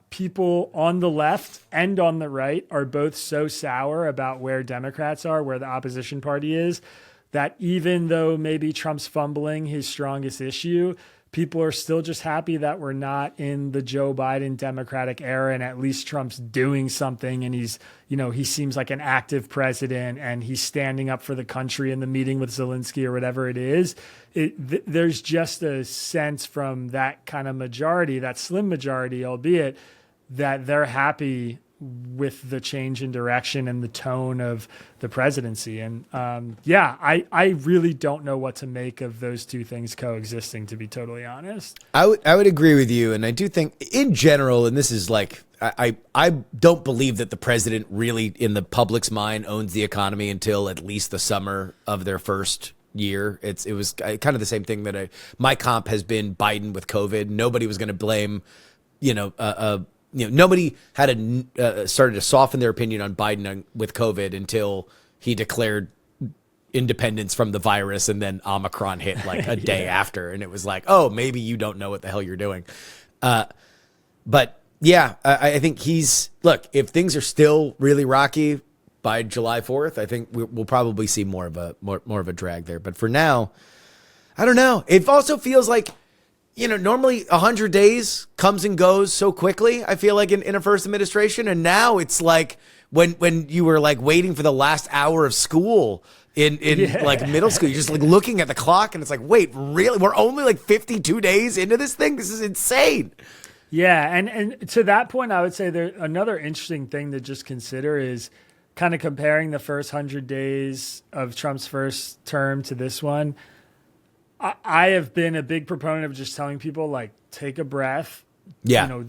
people on the left and on the right are both so sour about where Democrats are, where the opposition party is, that even though maybe Trump's fumbling his strongest issue, people are still just happy that we're not in the Joe Biden Democratic era, and at least Trump's doing something, and he's, he seems like an active president, and he's standing up for the country in the meeting with Zelensky or whatever it is. There's just a sense from that kind of majority, that slim majority, albeit, that they're happy with the change in direction and the tone of the presidency. And I really don't know what to make of those two things coexisting, to be totally honest. I would agree with you. And I do think in general, and this is like, I don't believe that the president really in the public's mind owns the economy until at least the summer of their first year. It was kind of the same thing that my comp has been Biden with COVID. Nobody was going to blame, nobody had started to soften their opinion on Biden with COVID until he declared independence from the virus, and then Omicron hit like a day after, and it was like, oh, maybe you don't know what the hell you're doing. But yeah, I think if things are still really rocky by July 4th, I think we'll probably see more of a drag there. But for now, I don't know. It also feels like, normally 100 days comes and goes so quickly, I feel like in a first administration. And now it's like when you were like waiting for the last hour of school in like middle school, you're just like looking at the clock and it's like, wait, really? We're only like 52 days into this thing? This is insane. Yeah. And to that point, I would say another interesting thing to just consider is kind of comparing the first 100 days of Trump's first term to this one. I have been a big proponent of just telling people, like, take a breath. Yeah.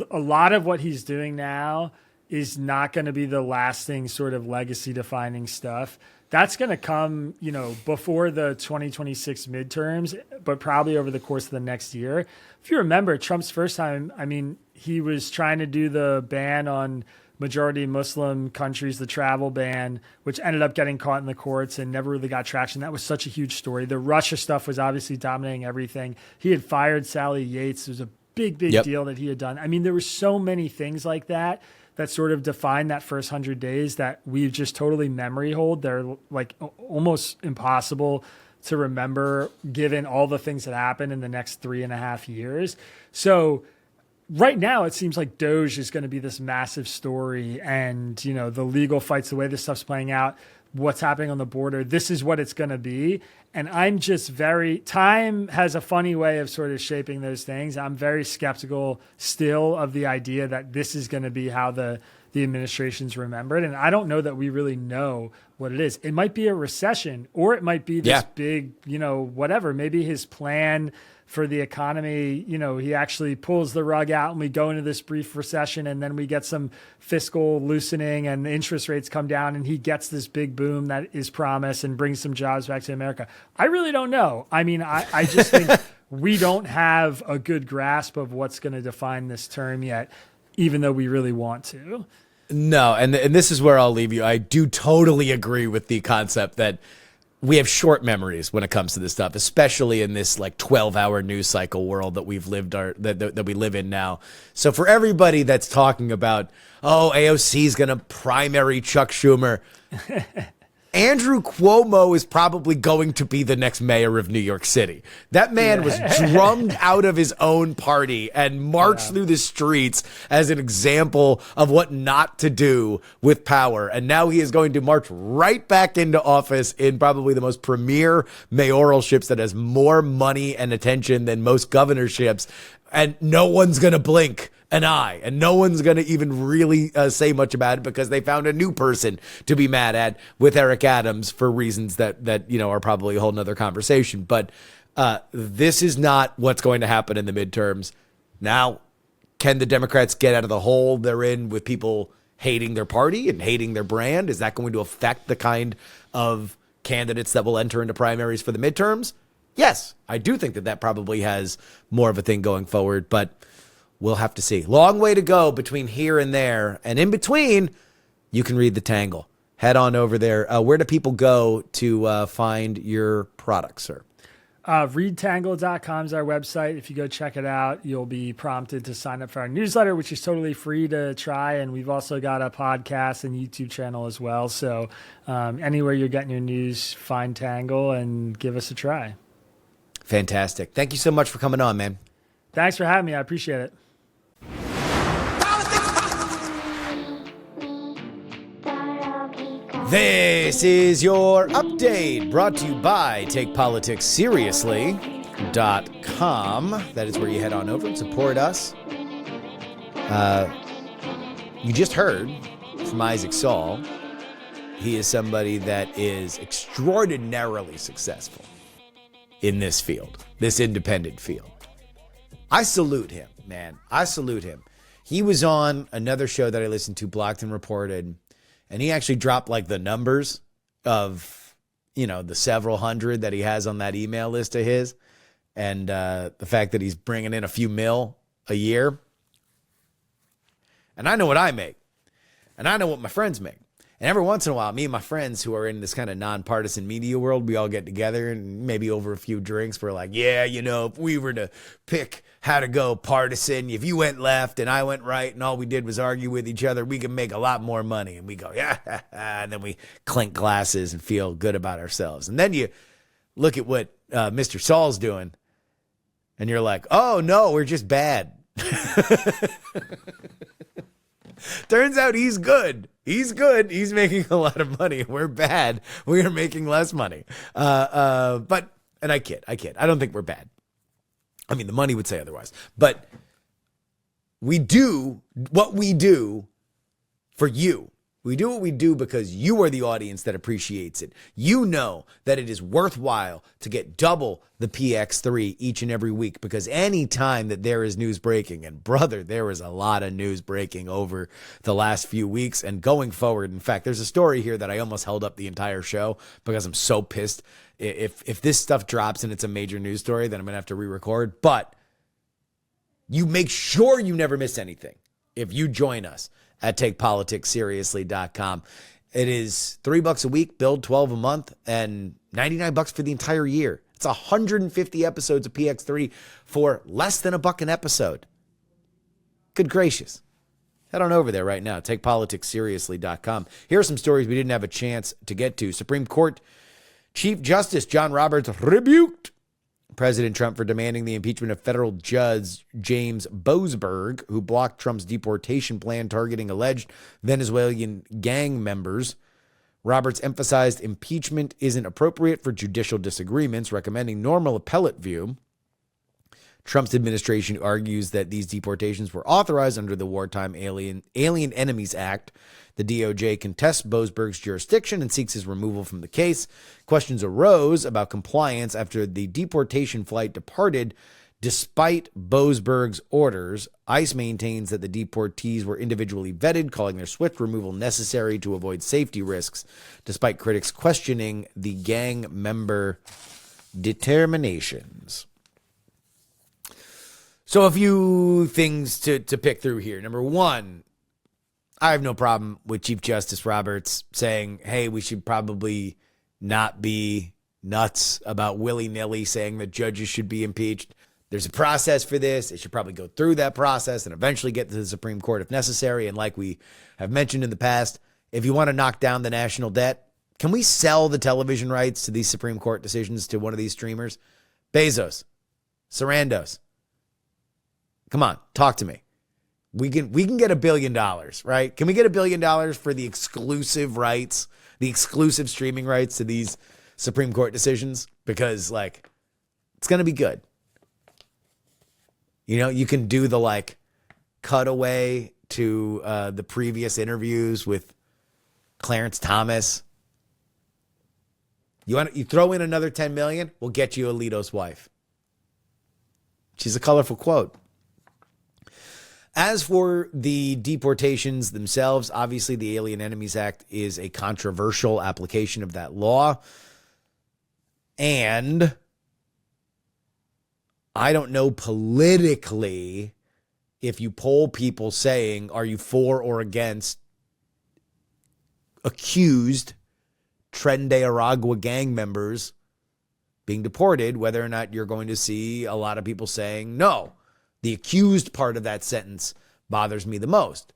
A lot of what he's doing now is not going to be the lasting sort of legacy defining stuff. That's going to come, before the 2026 midterms, but probably over the course of the next year. If you remember Trump's first time, I mean, he was trying to do the ban on majority Muslim countries, the travel ban, which ended up getting caught in the courts and never really got traction. That was such a huge story. The Russia stuff was obviously dominating everything. He had fired Sally Yates. It was a big deal that he had done. I mean, there were so many things like that sort of defined that first 100 days that we just totally memory hold. They're like almost impossible to remember given all the things that happened in the next 3.5 years. So right now, it seems like Doge is going to be this massive story, and the legal fights, the way this stuff's playing out, what's happening on the border, this is what it's going to be. And I'm just time has a funny way of sort of shaping those things. I'm very skeptical still of the idea that this is going to be how the administration's remembered. And I don't know that we really know what it is. It might be a recession, or it might be this big, whatever. Maybe his plan for the economy, he actually pulls the rug out and we go into this brief recession, and then we get some fiscal loosening and the interest rates come down and he gets this big boom that is promised and brings some jobs back to America. I really don't know. I mean, I just think we don't have a good grasp of what's going to define this term yet, even though we really want to. No, and this is where I'll leave you. I do totally agree with the concept that we have short memories when it comes to this stuff, especially in this like 12-hour news cycle world that we live in now. So for everybody that's talking about, AOC is going to primary Chuck Schumer, Andrew Cuomo is probably going to be the next mayor of New York City. That man was drummed out of his own party and marched through the streets as an example of what not to do with power. And now he is going to march right back into office in probably the most premier mayoralships that has more money and attention than most governorships. And no one's going to blink an eye, and no one's going to even really say much about it because they found a new person to be mad at with Eric Adams for reasons that are probably a whole nother conversation. But this is not what's going to happen in the midterms. Now, can the Democrats get out of the hole they're in with people hating their party and hating their brand? Is that going to affect the kind of candidates that will enter into primaries for the midterms? Yes, I do think that probably has more of a thing going forward, but we'll have to see. Long way to go between here and there. And in between, you can read the Tangle. Head on over there. Where do people go to find your products, sir? Readtangle.com is our website. If you go check it out, you'll be prompted to sign up for our newsletter, which is totally free to try. And we've also got a podcast and YouTube channel as well. So anywhere you're getting your news, find Tangle and give us a try. Fantastic. Thank you so much for coming on, man. Thanks for having me. I appreciate it. This is your update brought to you by TakePoliticsSeriously.com. That is where you head on over and support us. You just heard from Isaac Saul. He is somebody that is extraordinarily successful in this field, this independent field. I salute him, man. I salute him. He was on another show that I listened to, Blocked and Reported, and he actually dropped like the numbers of, the several hundred that he has on that email list of his, and the fact that he's bringing in a few mil a year. And I know what I make, and I know what my friends make. And every once in a while, me and my friends who are in this kind of nonpartisan media world, we all get together and maybe over a few drinks, we're like, if we were to pick how to go partisan, if you went left and I went right and all we did was argue with each other, we could make a lot more money. And we go, and then we clink glasses and feel good about ourselves. And then you look at what Mr. Saul's doing and you're like, oh, no, we're just bad. Turns out he's good. He's good. He's making a lot of money. We're bad. We are making less money. And I kid. I don't think we're bad. I mean, the money would say otherwise. But we do what we do for you. We do what we do because you are the audience that appreciates it. You know that it is worthwhile to get double the PX3 each and every week, because any time that there is news breaking, and brother, there is a lot of news breaking over the last few weeks and going forward. In fact, there's a story here that I almost held up the entire show because I'm so pissed. If this stuff drops and it's a major news story, then I'm going to have to re-record. But you make sure you never miss anything if you join us at TakePoliticsSeriously.com. It is $3 a week, billed 12 a month, and $99 for the entire year. It's 150 episodes of PX3 for less than $1 an episode. Good gracious. Head on over there right now, TakePoliticsSeriously.com. Here are some stories we didn't have a chance to get to. Supreme Court Chief Justice John Roberts rebuked President Trump for demanding the impeachment of federal judge James Boasberg, who blocked Trump's deportation plan targeting alleged Venezuelan gang members. Roberts emphasized impeachment isn't appropriate for judicial disagreements, recommending normal appellate view. Trump's administration argues that these deportations were authorized under the Wartime Alien Enemies Act. The DOJ contests Boasberg's jurisdiction and seeks his removal from the case. Questions arose about compliance after the deportation flight departed despite Boasberg's orders. ICE maintains that the deportees were individually vetted, calling their swift removal necessary to avoid safety risks, despite critics questioning the gang member determinations. So a few things to pick through here. Number one, I have no problem with Chief Justice Roberts saying, hey, we should probably not be nuts about willy-nilly saying that judges should be impeached. There's a process for this. They should probably go through that process and eventually get to the Supreme Court if necessary. And like we have mentioned in the past, if you want to knock down the national debt, can we sell the television rights to these Supreme Court decisions to one of these streamers? Bezos, Sarandos. Come on, talk to me. We can get $1 billion, right? Can we get $1 billion for the exclusive rights, the exclusive streaming rights to these Supreme Court decisions? Because like, it's going to be good. You know, you can do the like cutaway to the previous interviews with Clarence Thomas. You throw in another 10 million, we'll get you Alito's wife. She's a colorful quote. As for the deportations themselves, obviously the Alien Enemies Act is a controversial application of that law. And I don't know politically if you poll people saying, are you for or against accused Tren de Aragua gang members being deported, whether or not you're going to see a lot of people saying no. The accused part of that sentence bothers me the most.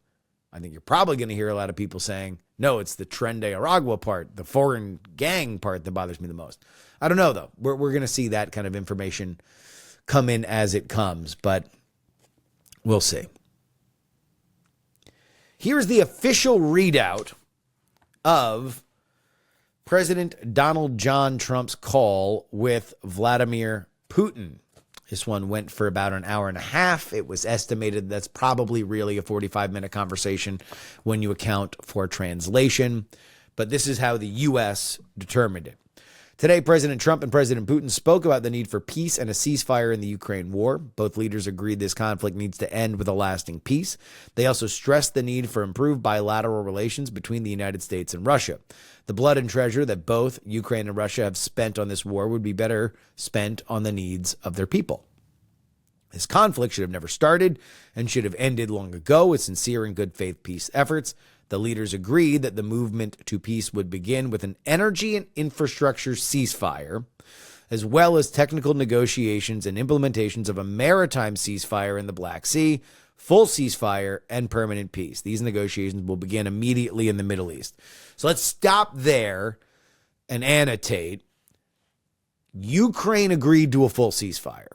I think you're probably going to hear a lot of people saying, no, it's the Tren de Aragua part, the foreign gang part that bothers me the most. I don't know, though. We're going to see that kind of information come in as it comes, but we'll see. Here's the official readout of President Donald John Trump's call with Vladimir Putin. This one went for about an hour and a half. It was estimated that's probably really a 45-minute conversation when you account for translation. But this is how the U.S. determined it. Today, President Trump and President Putin spoke about the need for peace and a ceasefire in the Ukraine war. Both leaders agreed this conflict needs to end with a lasting peace. They also stressed the need for improved bilateral relations between the United States and Russia. The blood and treasure that both Ukraine and Russia have spent on this war would be better spent on the needs of their people. This conflict should have never started and should have ended long ago with sincere and good faith peace efforts. The leaders agreed that the movement to peace would begin with an energy and infrastructure ceasefire, as well as technical negotiations and implementations of a maritime ceasefire in the Black Sea, full ceasefire, and permanent peace. These negotiations will begin immediately in the Middle East. So let's stop there and annotate. Ukraine agreed to a full ceasefire.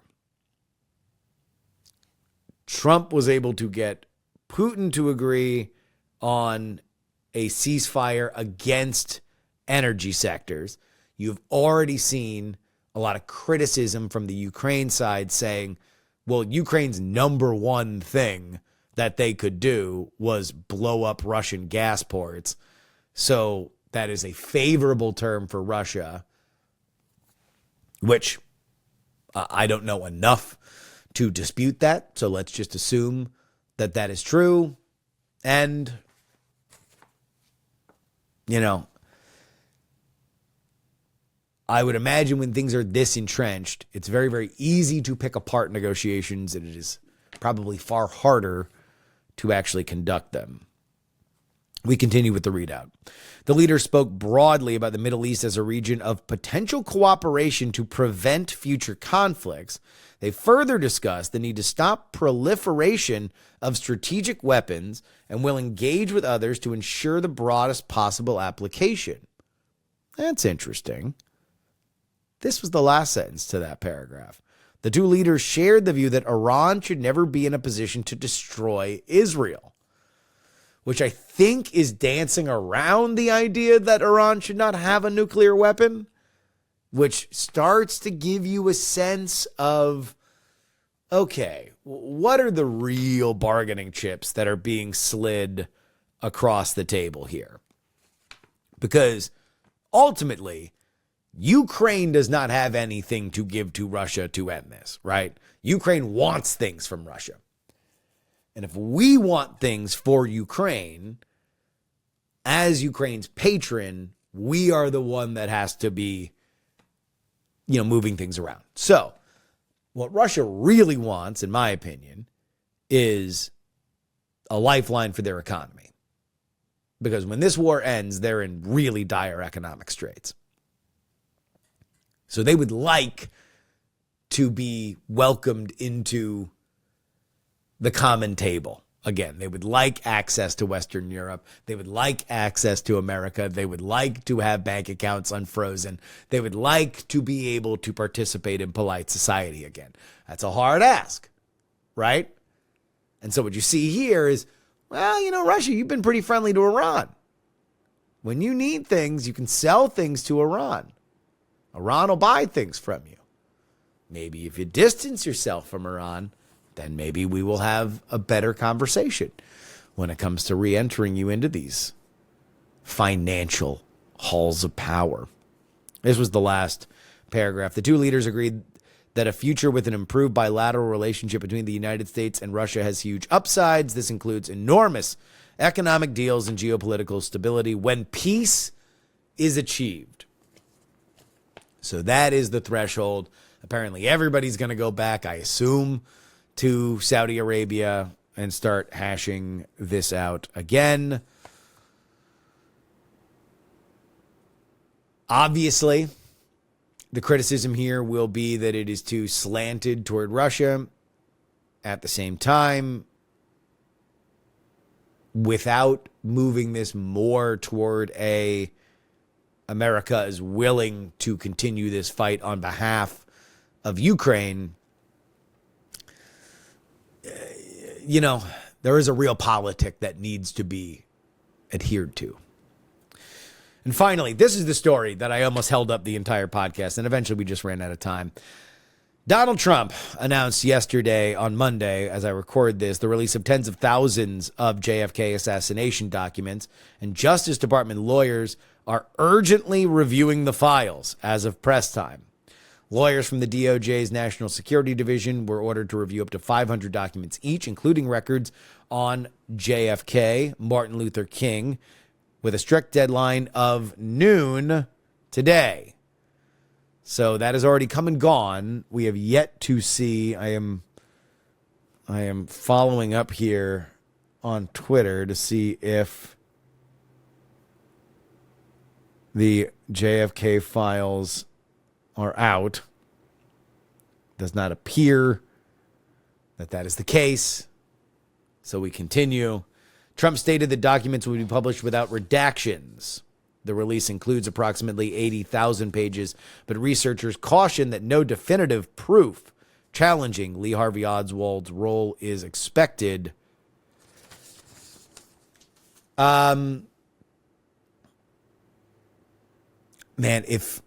Trump was able to get Putin to agree on a ceasefire against energy sectors. You've already seen a lot of criticism from the Ukraine side saying, well, Ukraine's number one thing that they could do was blow up Russian gas ports. So that is a favorable term for Russia, which I don't know enough to dispute that. So let's just assume that that is true. And, you know, I would imagine when things are this entrenched, it's very, very easy to pick apart negotiations, and it is probably far harder to actually conduct them. We continue with the readout. The leaders spoke broadly about the Middle East as a region of potential cooperation to prevent future conflicts. They further discussed the need to stop proliferation of strategic weapons and will engage with others to ensure the broadest possible application. That's interesting. This was the last sentence to that paragraph. The two leaders shared the view that Iran should never be in a position to destroy Israel, which I think is dancing around the idea that Iran should not have a nuclear weapon, which starts to give you a sense of okay, what are the real bargaining chips that are being slid across the table here? Because ultimately, Ukraine does not have anything to give to Russia to end this, right? Ukraine wants things from Russia. And if we want things for Ukraine, as Ukraine's patron, we are the one that has to be, moving things around. So what Russia really wants, in my opinion, is a lifeline for their economy. Because when this war ends, they're in really dire economic straits. So they would like to be welcomed into the common table. Again, they would like access to Western Europe. They would like access to America. They would like to have bank accounts unfrozen. They would like to be able to participate in polite society again. That's a hard ask, right? And so what you see here is, Russia, you've been pretty friendly to Iran. When you need things, you can sell things to Iran. Iran will buy things from you. Maybe if you distance yourself from Iran, then maybe we will have a better conversation when it comes to re-entering you into these financial halls of power. This was the last paragraph. The two leaders agreed that a future with an improved bilateral relationship between the United States and Russia has huge upsides. This includes enormous economic deals and geopolitical stability when peace is achieved. So that is the threshold. Apparently everybody's going to go back, I assume, to Saudi Arabia and start hashing this out again. Obviously, the criticism here will be that it is too slanted toward Russia. At the same time, without moving this more toward America is willing to continue this fight on behalf of Ukraine, there is a real politic that needs to be adhered to. And finally, this is the story that I almost held up the entire podcast, and eventually we just ran out of time. Donald Trump announced yesterday on Monday, as I record this, the release of tens of thousands of JFK assassination documents, and Justice Department lawyers are urgently reviewing the files as of press time. Lawyers from the DOJ's National Security Division were ordered to review up to 500 documents each, including records on JFK, Martin Luther King, with a strict deadline of noon today. So that has already come and gone. We have yet to see. I am following up here on Twitter to see if the JFK files are out. Does not appear that is the case. So we continue. Trump stated the documents would be published without redactions. The release includes approximately 80,000 pages, but researchers caution that no definitive proof challenging Lee Harvey Oswald's role is expected. Man, if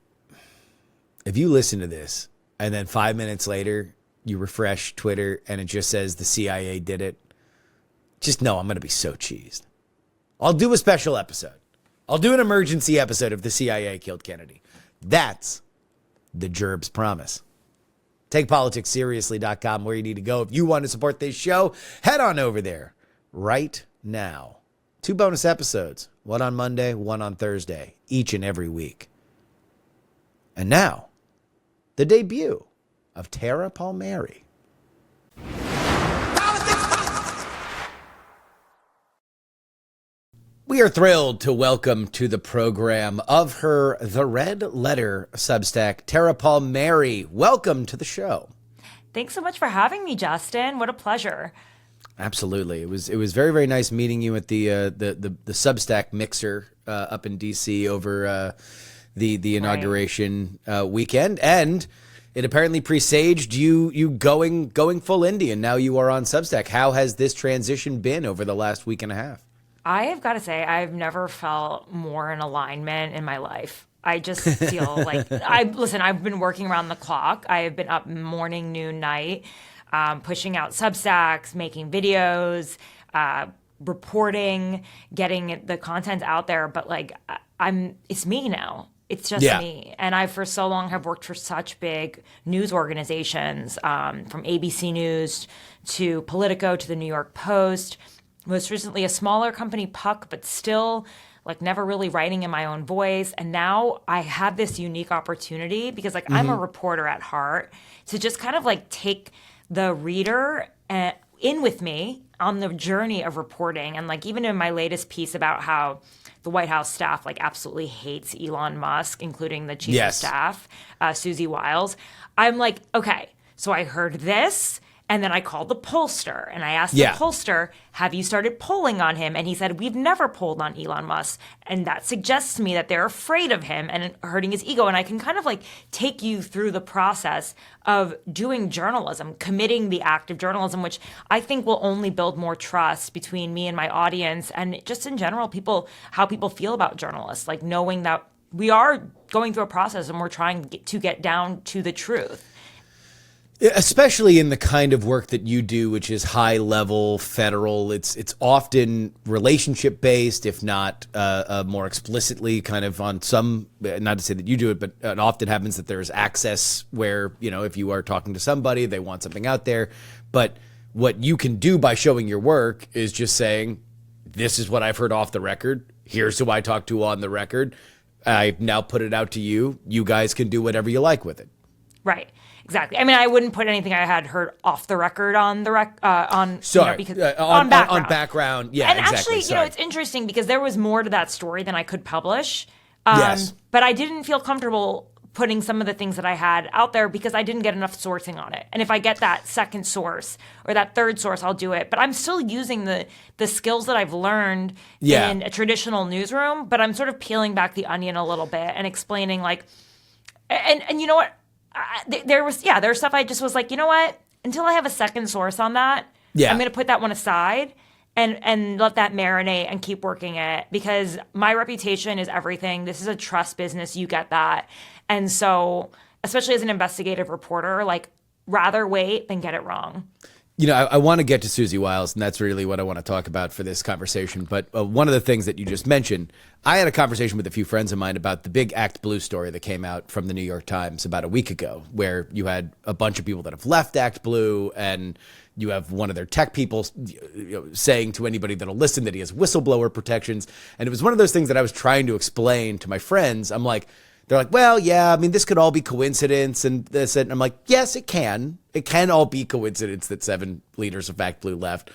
you listen to this and then 5 minutes later you refresh Twitter and it just says the CIA did it, just know I'm going to be so cheesed. I'll do a special episode. I'll do an emergency episode if the CIA killed Kennedy. That's the Gerb's promise. TakePoliticsSeriously.com, where you need to go. If you want to support this show, head on over there right now. 2 bonus episodes, one on Monday, one on Thursday, each and every week. And now, the debut of Tara Palmeri. We are thrilled to welcome to the program of her The Red Letter Substack, Tara Palmeri. Welcome to the show. Thanks so much for having me, Justin. What a pleasure. Absolutely. It was very, very nice meeting you at the Substack mixer up in DC over the inauguration weekend, and it apparently presaged you going full indie, and now you are on Substack. How has this transition been over the last week and a half? I have got to say, I've never felt more in alignment in my life. I just feel like I've been working around the clock. I have been up morning, noon, night. pushing out Substacks, making videos, reporting, getting the content out there. But like, it's me now. It's just me. And I, for so long, have worked for such big news organizations, from ABC News to Politico to the New York Post. Most recently, a smaller company, Puck, but still like never really writing in my own voice. And now I have this unique opportunity because like I'm a reporter at heart to just kind of like take the reader in with me on the journey of reporting. And like even in my latest piece about how the White House staff like absolutely hates Elon Musk, including the chief of staff, Susie Wiles. I'm like, okay, so I heard this. And then I called the pollster and I asked the pollster, have you started polling on him? And he said, we've never polled on Elon Musk. And that suggests to me that they're afraid of him and hurting his ego. And I can kind of like take you through the process of doing journalism, committing the act of journalism, which I think will only build more trust between me and my audience. And just in general, how people feel about journalists, like knowing that we are going through a process and we're trying to get down to the truth. Especially in the kind of work that you do, which is high level federal, it's often relationship based, if not more explicitly kind of on some, not to say that you do it, but it often happens that there's access where, you know, if you are talking to somebody, they want something out there. But what you can do by showing your work is just saying, this is what I've heard off the record. Here's who I talked to on the record. I've now put it out to you. You guys can do whatever you like with it. Right. Exactly. I mean, I wouldn't put anything I had heard off the record on the on. Sorry, because on background. Yeah, and exactly. actually, it's interesting because there was more to that story than I could publish. Yes. But I didn't feel comfortable putting some of the things that I had out there because I didn't get enough sourcing on it. And if I get that second source or that third source, I'll do it. But I'm still using the skills that I've learned in a traditional newsroom. But I'm sort of peeling back the onion a little bit and explaining like, and you know what? There's stuff I just was like, you know what? Until I have a second source on that, I'm going to put that one aside and let that marinate and keep working it because my reputation is everything. This is a trust business. You get that. And so, especially as an investigative reporter, like rather wait than get it wrong. You know, I want to get to Susie Wiles, and that's really what I want to talk about for this conversation. But one of the things that you just mentioned, I had a conversation with a few friends of mine about the big Act Blue story that came out from the New York Times about a week ago, where you had a bunch of people that have left Act Blue, and you have one of their tech people saying to anybody that'll listen that he has whistleblower protections. And it was one of those things that I was trying to explain to my friends. I'm like, they're like, well, yeah, I mean, this could all be coincidence and this. And I'm like, yes, it can. It can all be coincidence that 7 leaders of Act Blue left.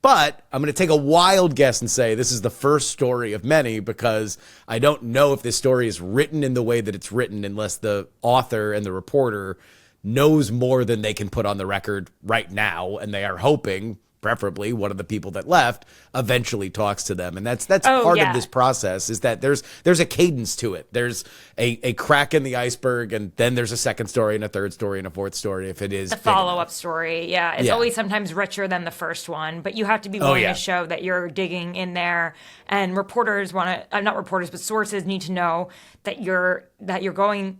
But I'm going to take a wild guess and say this is the first story of many because I don't know if this story is written in the way that it's written unless the author and the reporter knows more than they can put on the record right now. And they are hoping, preferably one of the people that left eventually talks to them. And that's part of this process is that there's a cadence to it. There's a crack in the iceberg and then there's a second story and a third story and a fourth story if it is the follow-up story. Yeah. It's always sometimes richer than the first one, but you have to be willing to show that you're digging in there and reporters want to, not reporters, but sources need to know that you're going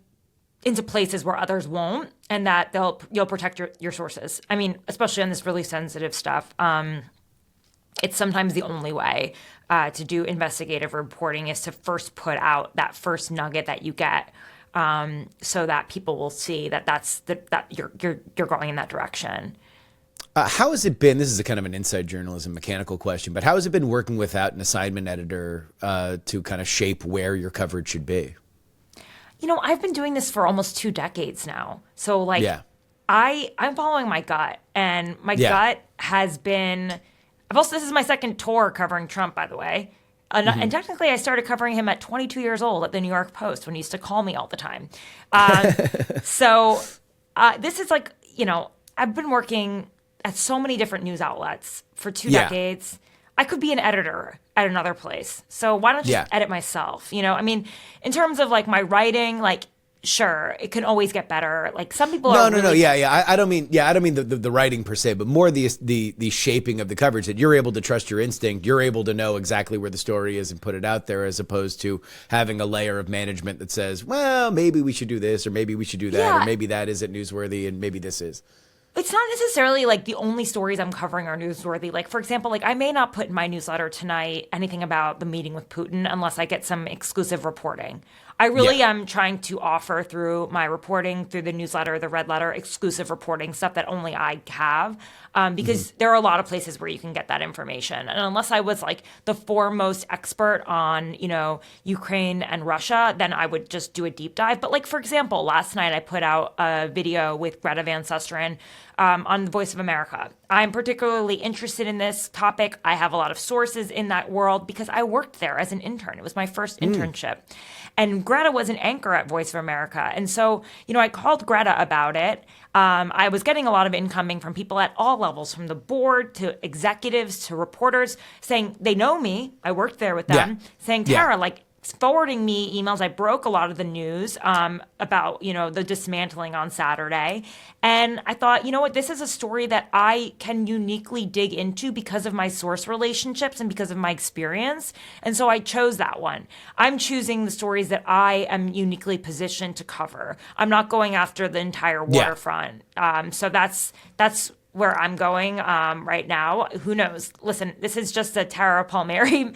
into places where others won't, and that you'll protect your sources. I mean, especially on this really sensitive stuff. It's sometimes the only way to do investigative reporting is to first put out that first nugget that you get, so that people will see that you're going in that direction. How has it been? This is a kind of an inside journalism mechanical question, but how has it been working without an assignment editor to kind of shape where your coverage should be? You know, I've been doing this for almost 2 decades now. So, like, I'm following my gut. And my gut has been... this is my second tour covering Trump, by the way. And technically, I started covering him at 22 years old at the New York Post when he used to call me all the time. This is like, you know, I've been working at so many different news outlets for 2 decades. I could be an editor at another place. So why don't you just edit myself? You know, I mean, in terms of like my writing, like, sure, it can always get better. Like some people I don't mean the writing per se, but more the shaping of the coverage that you're able to trust your instinct. You're able to know exactly where the story is and put it out there as opposed to having a layer of management that says, well, maybe we should do this or maybe we should do that or maybe that isn't newsworthy and maybe this is. It's not necessarily like the only stories I'm covering are newsworthy. Like, for example, like I may not put in my newsletter tonight anything about the meeting with Putin unless I get some exclusive reporting. I really am trying to offer through my reporting, through the newsletter, the red letter, exclusive reporting, stuff that only I have, because there are a lot of places where you can get that information. And unless I was like the foremost expert on, Ukraine and Russia, then I would just do a deep dive. But like, for example, last night I put out a video with Greta Van Susteren on the Voice of America. I'm particularly interested in this topic. I have a lot of sources in that world because I worked there as an intern. It was my first internship. And Greta was an anchor at Voice of America. And so, I called Greta about it. I was getting a lot of incoming from people at all levels, from the board to executives to reporters, saying they know me. I worked there with them, saying, Tara, forwarding me emails. I broke a lot of the news about, the dismantling on Saturday. And I thought, what, this is a story that I can uniquely dig into because of my source relationships and because of my experience. And so I chose that one. I'm choosing the stories that I am uniquely positioned to cover. I'm not going after the entire waterfront. So that's where I'm going right now. Who knows? Listen, this is just a Tara Palmeri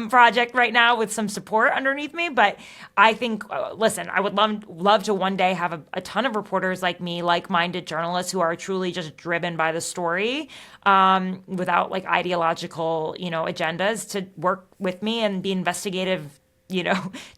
project right now with some support underneath me. But I think, listen, I would love to one day have a ton of reporters like me, like-minded journalists who are truly just driven by the story without like ideological, agendas to work with me and be investigative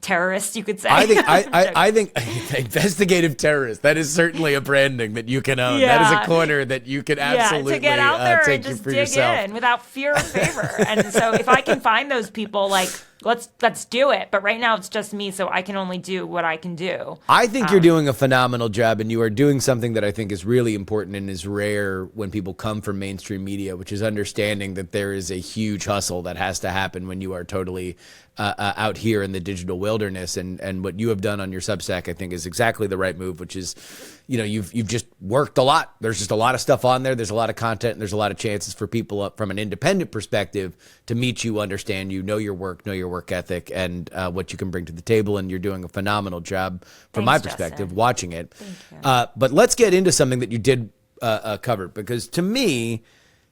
terrorists, you could say. I think investigative terrorist, that is certainly a branding that you can own. That is a corner that you can absolutely to get out there take and just for dig yourself. in without fear or favor. And so if I can find those people, let's do it. But right now it's just me, so I can only do what I can do. I think you're doing a phenomenal job, and you are doing something that I think is really important and is rare when people come from mainstream media, which is understanding that there is a huge hustle that has to happen when you are totally out here in the digital wilderness. And what you have done on your Substack, I think, is exactly the right move, which is, you've just worked a lot. There's just a lot of stuff on there. There's a lot of content, and there's a lot of chances for people from an independent perspective to meet you, understand you, know your work ethic, and what you can bring to the table. And you're doing a phenomenal job from my perspective, Justin. watching it. Thank you. But let's get into something that you did cover, because to me,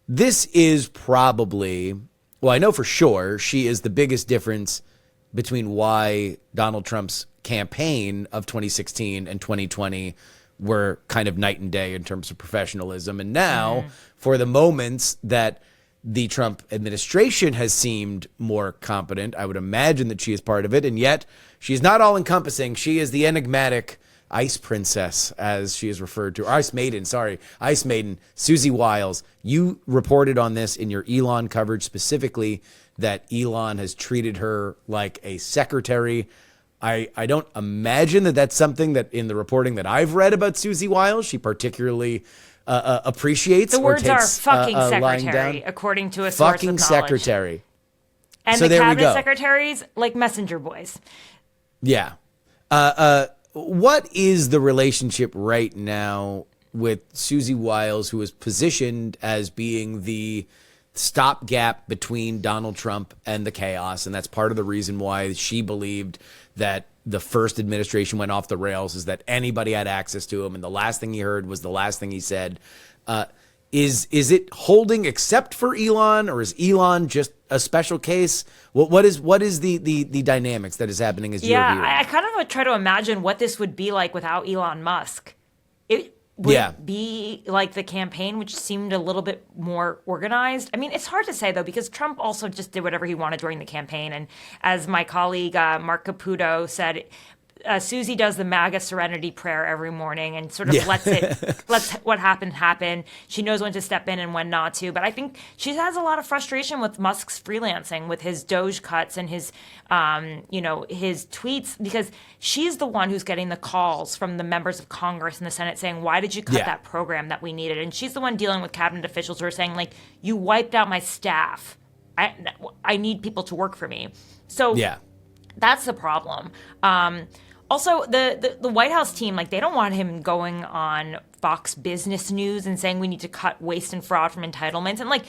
this is probably, well, I know for sure she is the biggest difference between why Donald Trump's campaign of 2016 and 2020 were kind of night and day in terms of professionalism. And now, for the moments that the Trump administration has seemed more competent, I would imagine that she is part of it. And yet, she's not all-encompassing. She is the enigmatic Ice Princess, as she is referred to. Ice Maiden, Susie Wiles. You reported on this in your Elon coverage, specifically that Elon has treated her like a secretary. I don't imagine that that's something that in the reporting that I've read about Susie Wiles, she particularly appreciates. The words or takes, are fucking lying secretary, down. according to a source Fucking of knowledge. secretary. And So the there we cabinet go. secretaries, like messenger boys. Yeah. What is the relationship right now with Susie Wiles, who is positioned as being the stopgap between Donald Trump and the chaos? And that's part of the reason why she believed that the first administration went off the rails, is that anybody had access to him, and the last thing he heard was the last thing he said. Is it holding except for Elon, or is Elon just a special case? What is the dynamics that is happening as you're here? I kind of try to imagine what this would be like without Elon Musk. It would be like the campaign, which seemed a little bit more organized. I mean, it's hard to say, though, because Trump also just did whatever he wanted during the campaign. And as my colleague Mark Caputo said, Susie does the MAGA serenity prayer every morning and sort of lets what happened happen. She knows when to step in and when not to. But I think she has a lot of frustration with Musk's freelancing, with his Doge cuts and his, his tweets, because she's the one who's getting the calls from the members of Congress and the Senate saying, why did you cut that program that we needed? And she's the one dealing with cabinet officials who are saying, like, you wiped out my staff. I need people to work for me. So that's the problem. Also, the White House team, like, they don't want him going on Fox Business News and saying we need to cut waste and fraud from entitlements. And, like,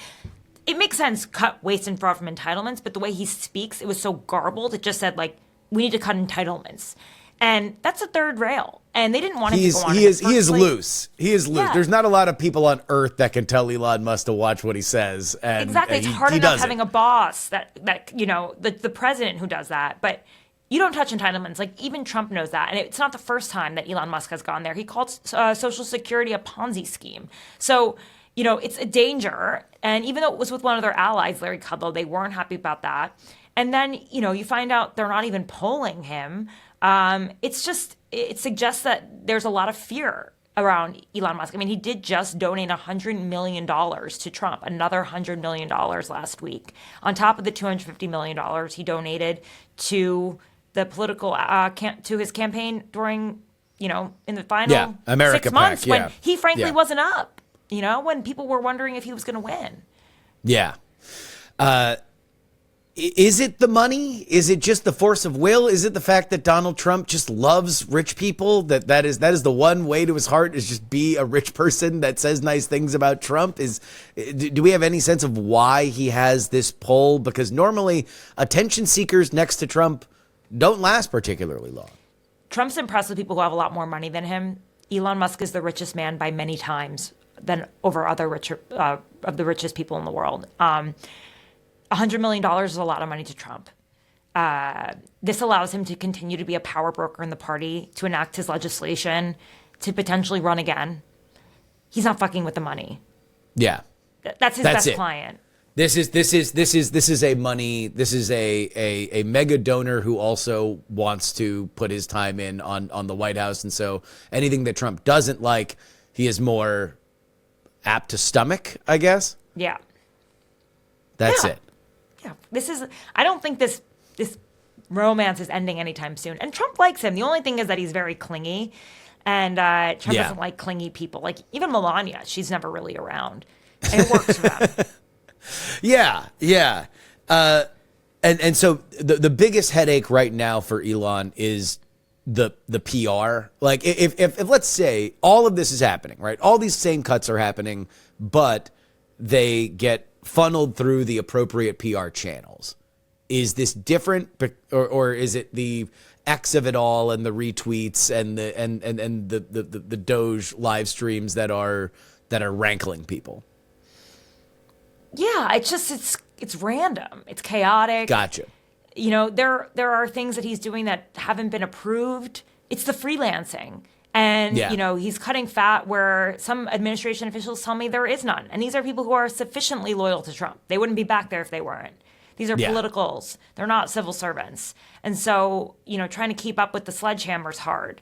it makes sense, cut waste and fraud from entitlements, but the way he speaks, it was so garbled. It just said, like, we need to cut entitlements. And that's a third rail. And they didn't want him He to go on. is loose. He is loose. Yeah. There's not a lot of people on earth that can tell Elon Musk to watch what he says. And, exactly. and It's hard he enough does having it. a boss that the president who does that. But you don't touch entitlements. Like, even Trump knows that. And it's not the first time that Elon Musk has gone there. He called Social Security a Ponzi scheme. So, it's a danger. And even though it was with one of their allies, Larry Kudlow, they weren't happy about that. And then, you find out they're not even polling him. It suggests that there's a lot of fear around Elon Musk. I mean, he did just donate $100 million to Trump, another $100 million last week, on top of the $250 million he donated to the political, to his campaign during, in the final America 6 months PAC, when he frankly wasn't up, when people were wondering if he was going to win. Yeah. Is it the money? Is it just the force of will? Is it the fact that Donald Trump just loves rich people? That is the one way to his heart, is just be a rich person that says nice things about Trump? Do we have any sense of why he has this pull? Because normally attention seekers next to Trump don't last particularly long. Trump's impressed with people who have a lot more money than him. Elon Musk is the richest man by many times than over other of the richest people in the world. $100 million is a lot of money to Trump. This allows him to continue to be a power broker in the party, to enact his legislation, to potentially run again. He's not fucking with the money. Yeah, that's his best client. This is a mega donor who also wants to put his time in on the White House, and so anything that Trump doesn't like, he is more apt to stomach, I guess. Yeah. That's it. Yeah, I don't think this romance is ending anytime soon. And Trump likes him. The only thing is that he's very clingy, and Trump doesn't like clingy people. Like, even Melania, she's never really around, and it works for them. Yeah. And so the biggest headache right now for Elon is the PR. Like, if let's say all of this is happening, right? All these same cuts are happening, but they get funneled through the appropriate PR channels. Is this different, or is it the X of it all and the retweets and the Doge live streams that are rankling people? Yeah, it's random. It's chaotic. Gotcha. There are things that he's doing that haven't been approved. It's the freelancing. And, he's cutting fat where some administration officials tell me there is none. And these are people who are sufficiently loyal to Trump. They wouldn't be back there if they weren't. These are politicals. They're not civil servants. And so, trying to keep up with the sledgehammer is hard.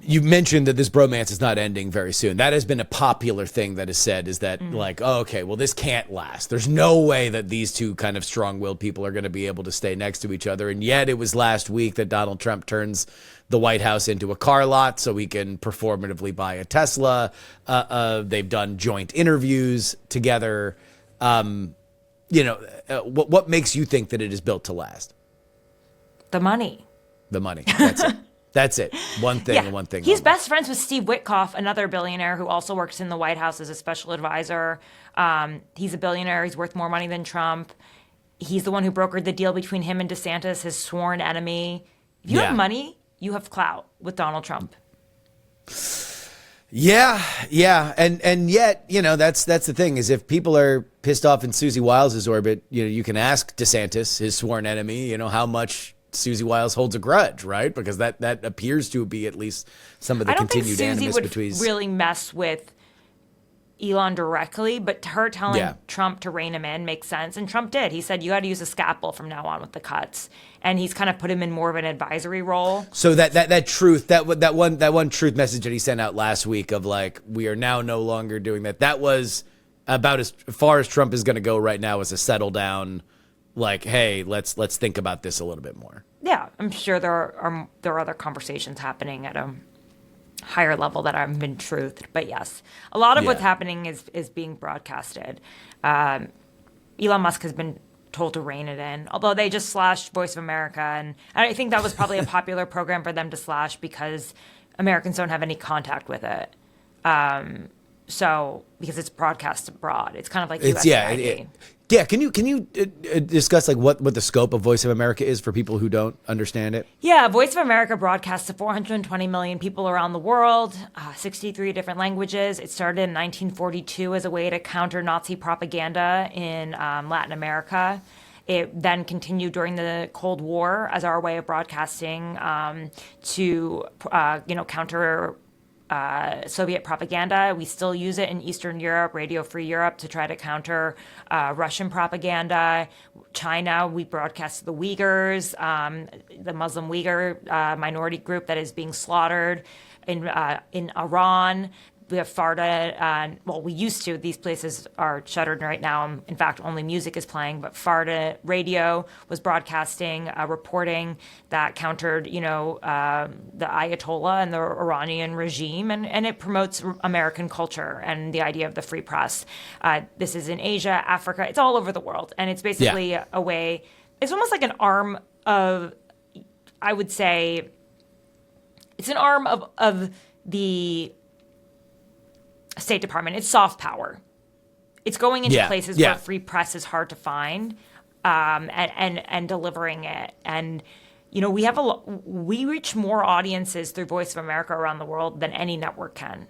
You mentioned that this bromance is not ending very soon. That has been a popular thing that is said, is that this can't last. There's no way that these two kind of strong-willed people are going to be able to stay next to each other. And yet it was last week that Donald Trump turns the White House into a car lot so he can performatively buy a Tesla. They've done joint interviews together. What makes you think that it is built to last? The money. That's it. That's it. One thing and one thing. He's best friends with Steve Witkoff, another billionaire who also works in the White House as a special advisor. He's a billionaire. He's worth more money than Trump. He's the one who brokered the deal between him and DeSantis, his sworn enemy. If you have money, you have clout with Donald Trump. Yeah. And yet, that's the thing, is if people are pissed off in Susie Wiles' orbit, you can ask DeSantis, his sworn enemy, how much Susie Wiles holds a grudge, right? Because that appears to be at least some of the continued animus between. I don't think Susie would really mess with Elon directly, but her telling Trump to rein him in makes sense. And Trump did. He said, you got to use a scalpel from now on with the cuts. And he's kind of put him in more of an advisory role. So that truth, that one truth message that he sent out last week of like, we are now no longer doing that. That was about as far as Trump is going to go right now, as a settle down. Like, hey, let's think about this a little bit more. Yeah, I'm sure there are other conversations happening at a higher level that haven't been truthed. But yes, a lot of what's happening is being broadcasted. Elon Musk has been told to rein it in, although they just slashed Voice of America. And I think that was probably a popular program for them to slash because Americans don't have any contact with it. So because it's broadcast abroad, it's kind of like USAID. Yeah, can you discuss like what the scope of Voice of America is for people who don't understand it? Yeah, Voice of America broadcasts to 420 million people around the world, 63 different languages. It started in 1942 as a way to counter Nazi propaganda in Latin America. It then continued during the Cold War as our way of broadcasting to counter Soviet propaganda. We still use it in Eastern Europe, Radio Free Europe, to try to counter Russian propaganda. China, we broadcast to the Uyghurs, the Muslim Uyghur minority group that is being slaughtered. In Iran, we have Farda. We used to. These places are shuttered right now. In fact, only music is playing. But Farda Radio was broadcasting, reporting that countered, the Ayatollah and the Iranian regime, and it promotes American culture and the idea of the free press. This is in Asia, Africa. It's all over the world, and it's basically a way. It's almost like an arm of, I would say, it's an arm of the State Department. It's soft power. It's going into places where free press is hard to find, and delivering it. And we reach more audiences through Voice of America around the world than any network can.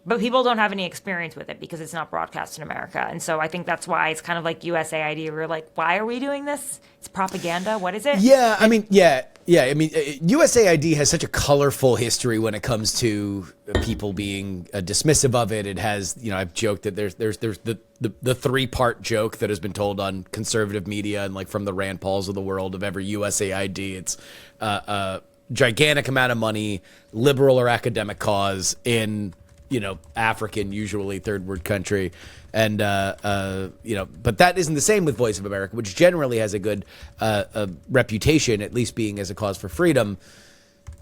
But people don't have any experience with it because it's not broadcast in America. And so I think that's why it's kind of like USAID. We're like, why are we doing this? It's propaganda. What is it? Yeah, I mean, USAID has such a colorful history when it comes to people being dismissive of it. It has, I've joked that there's the 3-part joke that has been told on conservative media and like from the Rand Pauls of the world of every USAID. It's a gigantic amount of money, liberal or academic cause in African, usually third world country. And, but that isn't the same with Voice of America, which generally has a good reputation, at least being as a cause for freedom.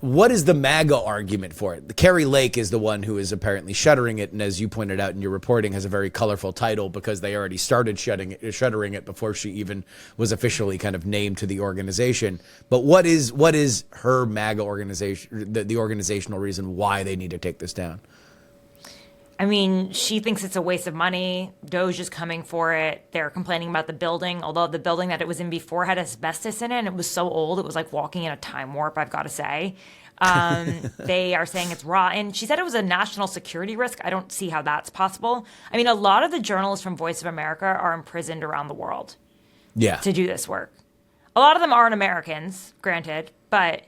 What is the MAGA argument for it? Carrie Lake is the one who is apparently shuttering it. And as you pointed out in your reporting, has a very colorful title because they already started shuttering it before she even was officially kind of named to the organization. But what is her MAGA organization, the organizational reason why they need to take this down? I mean, she thinks it's a waste of money. Doge is coming for it. They're complaining about the building, although the building that it was in before had asbestos in it, and it was so old, it was like walking in a time warp, I've got to say. They are saying it's rotten. She said it was a national security risk. I don't see how that's possible. I mean, a lot of the journalists from Voice of America are imprisoned around the world to do this work. A lot of them aren't Americans, granted, but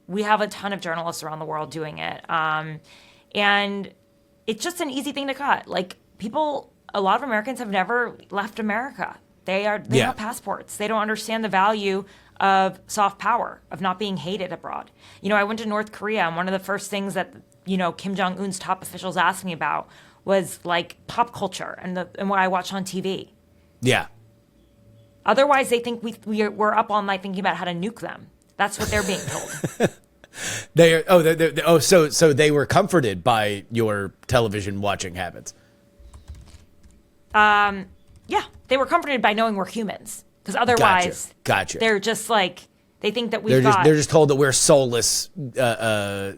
we have a ton of journalists around the world doing it. And it's just an easy thing to cut. Like, a lot of Americans have never left America. They have passports. They don't understand the value of soft power, of not being hated abroad. I went to North Korea, and one of the first things that, Kim Jong-un's top officials asked me about was, like, pop culture and what I watch on TV. Yeah. Otherwise, they think we're up all night thinking about how to nuke them. That's what they're being told. So they were comforted by your television watching habits. Yeah, they were comforted by knowing we're humans, because otherwise, gotcha. They're just like, they think that they're just told that we're soulless, murder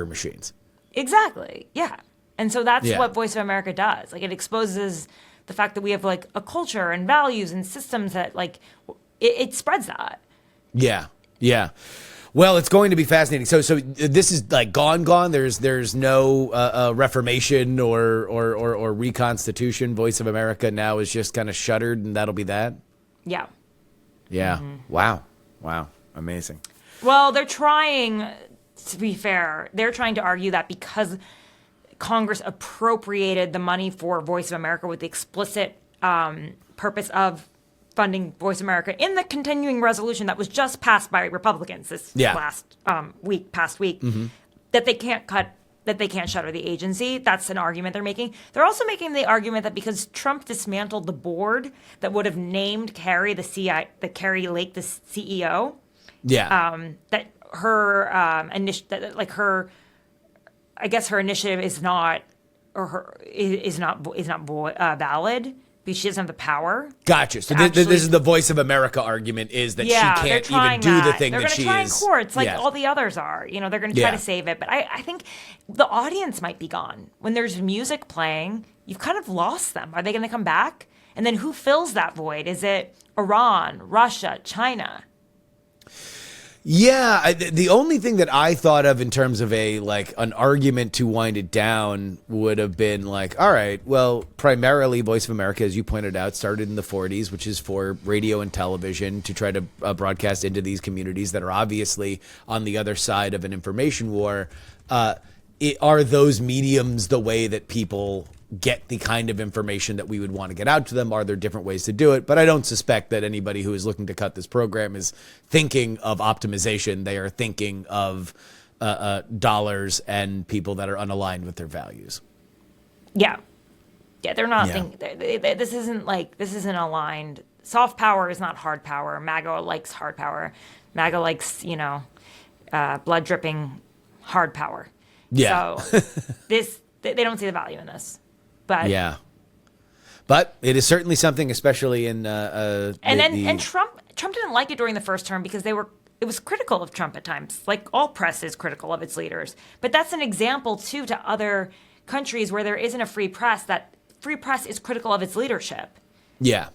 machines. Exactly. Yeah, and so that's what Voice of America does. Like, it exposes the fact that we have like a culture and values and systems that like it spreads that. Yeah. Well, it's going to be fascinating. So this is like gone. There's no reformation or reconstitution. Voice of America now is just kind of shuttered, and that'll be that. Yeah. Mm-hmm. Wow. Amazing. Well, they're trying. To be fair, they're trying to argue that because Congress appropriated the money for Voice of America with the explicit purpose of funding Voice America in the continuing resolution that was just passed by Republicans this past week, mm-hmm. that they can't shutter the agency. That's an argument they're making. They're also making the argument that because Trump dismantled the board that would have named Carrie Carrie Lake the CEO, that her her initiative is not valid. Because she doesn't have the power. Gotcha. So this is the Voice of America argument, is that she can't even do the thing that she is. They're going to try in courts like all the others are. They're going to try to save it. But I think the audience might be gone. When there's music playing, you've kind of lost them. Are they going to come back? And then who fills that void? Is it Iran, Russia, China? Yeah, the only thing that I thought of in terms of an argument to wind it down would have been like, all right, well, primarily Voice of America, as you pointed out, started in the 40s, which is for radio and television to try to broadcast into these communities that are obviously on the other side of an information war. Are those mediums the way that people get the kind of information that we would want to get out to them? Are there different ways to do it? But I don't suspect that anybody who is looking to cut this program is thinking of optimization. They are thinking of dollars and people that are unaligned with their values. Yeah. They're not thinking. This isn't aligned. Soft power is not hard power. MAGA likes hard power. MAGA likes, blood dripping hard power. Yeah. So they don't see the value in this. But yeah, but it is certainly something, especially in and Trump didn't like it during the first term because it was critical of Trump at times. Like all press is critical of its leaders, but that's an example too to other countries where there isn't a free press. That free press is critical of its leadership. Yeah.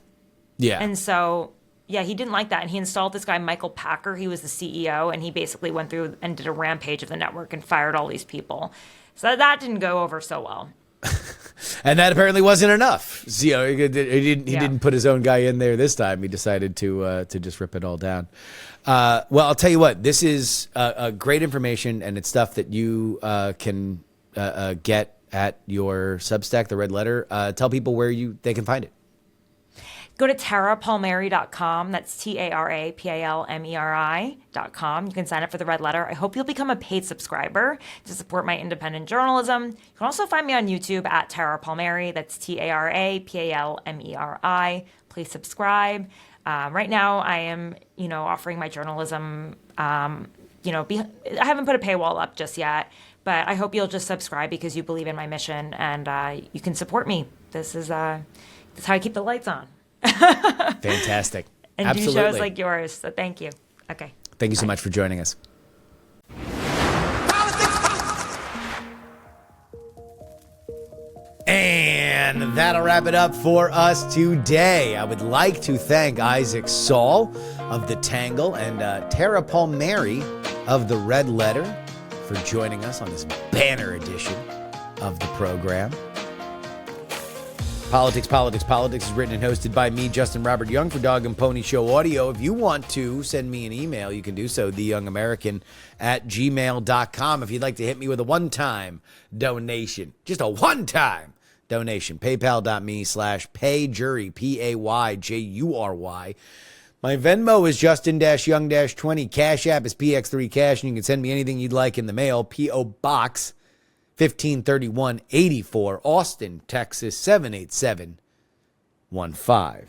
And so he didn't like that, and he installed this guy Michael Packer. He was the CEO, and he basically went through and did a rampage of the network and fired all these people. So that didn't go over so well. And that apparently wasn't enough. So, he didn't put his own guy in there this time. He decided to just rip it all down. Well, I'll tell you what. This is great information, and it's stuff that you can get at your Substack, the Red Letter. Tell people where they can find it. Go to tarapalmeri.com. That's TARAPALMERI.com. You can sign up for the Red Letter. I hope you'll become a paid subscriber to support my independent journalism. You can also find me on YouTube at Tara Palmeri. That's TARAPALMERI. Please subscribe. Right now, I am, offering my journalism. I haven't put a paywall up just yet, but I hope you'll just subscribe because you believe in my mission and you can support me. That's how I keep the lights on. Fantastic. And Absolutely. do shows like yours. So thank you. Okay. Thank you so much for joining us. And that'll wrap it up for us today. I would like to thank Isaac Saul of the Tangle and Tara Palmeri of the Red Letter for joining us on this banner edition of the program. Politics is written and hosted by me, Justin Robert Young, for Dog and Pony Show Audio. If you want to send me an email, you can do so, theyoungamerican@gmail.com. If you'd like to hit me with a one-time donation, just a one-time donation, paypal.me/payjury, PAYJURY. My Venmo is Justin-Young-20. Cash App is PX3Cash, and you can send me anything you'd like in the mail. P.O. Box 1531-84, Austin, Texas 78715.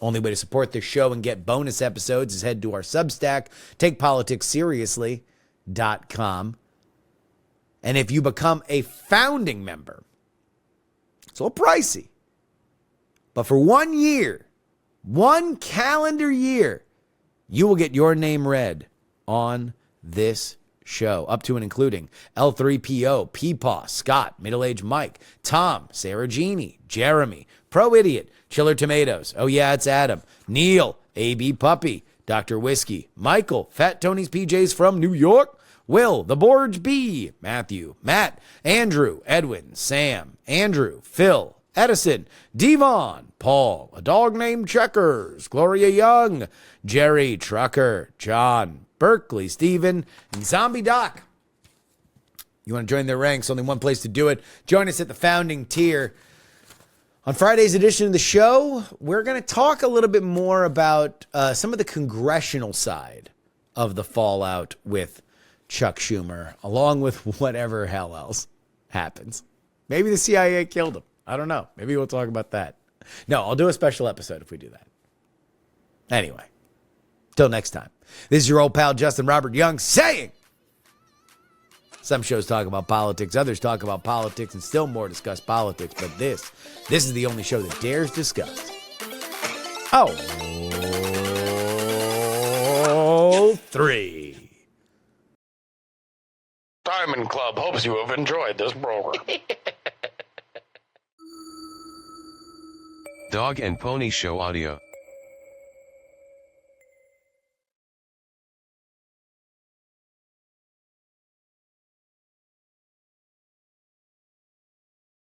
Only way to support this show and get bonus episodes is head to our Substack, takepoliticsseriously.com. And if you become a founding member, it's a little pricey, but for 1 year, 1 calendar year, you will get your name read on this show, up to and including L3PO, Peepaw, Scott, Middle-Aged Mike, Tom, Sarah Jeannie, Jeremy, Pro Idiot, Chiller Tomatoes, Oh Yeah, It's Adam, Neil, AB Puppy, Dr. Whiskey, Michael, Fat Tony's PJs from New York, Will, The Borge B, Matthew, Matt, Andrew, Edwin, Sam, Andrew, Phil, Edison, Devon, Paul, A Dog Named Checkers, Gloria Young, Jerry, Trucker, John, Berkeley, Steven, and Zombie Doc. You want to join their ranks, only one place to do it. Join us at the founding tier. On Friday's edition of the show, we're going to talk a little bit more about some of the congressional side of the fallout with Chuck Schumer, along with whatever hell else happens. Maybe the CIA killed him. I don't know. Maybe we'll talk about that. No, I'll do a special episode if we do that. Anyway, till next time. This is your old pal, Justin Robert Young, saying some shows talk about politics, others talk about politics, and still more discuss politics. But this is the only show that dares discuss. Oh, 3. Diamond Club hopes you have enjoyed this program. Dog and Pony Show audio.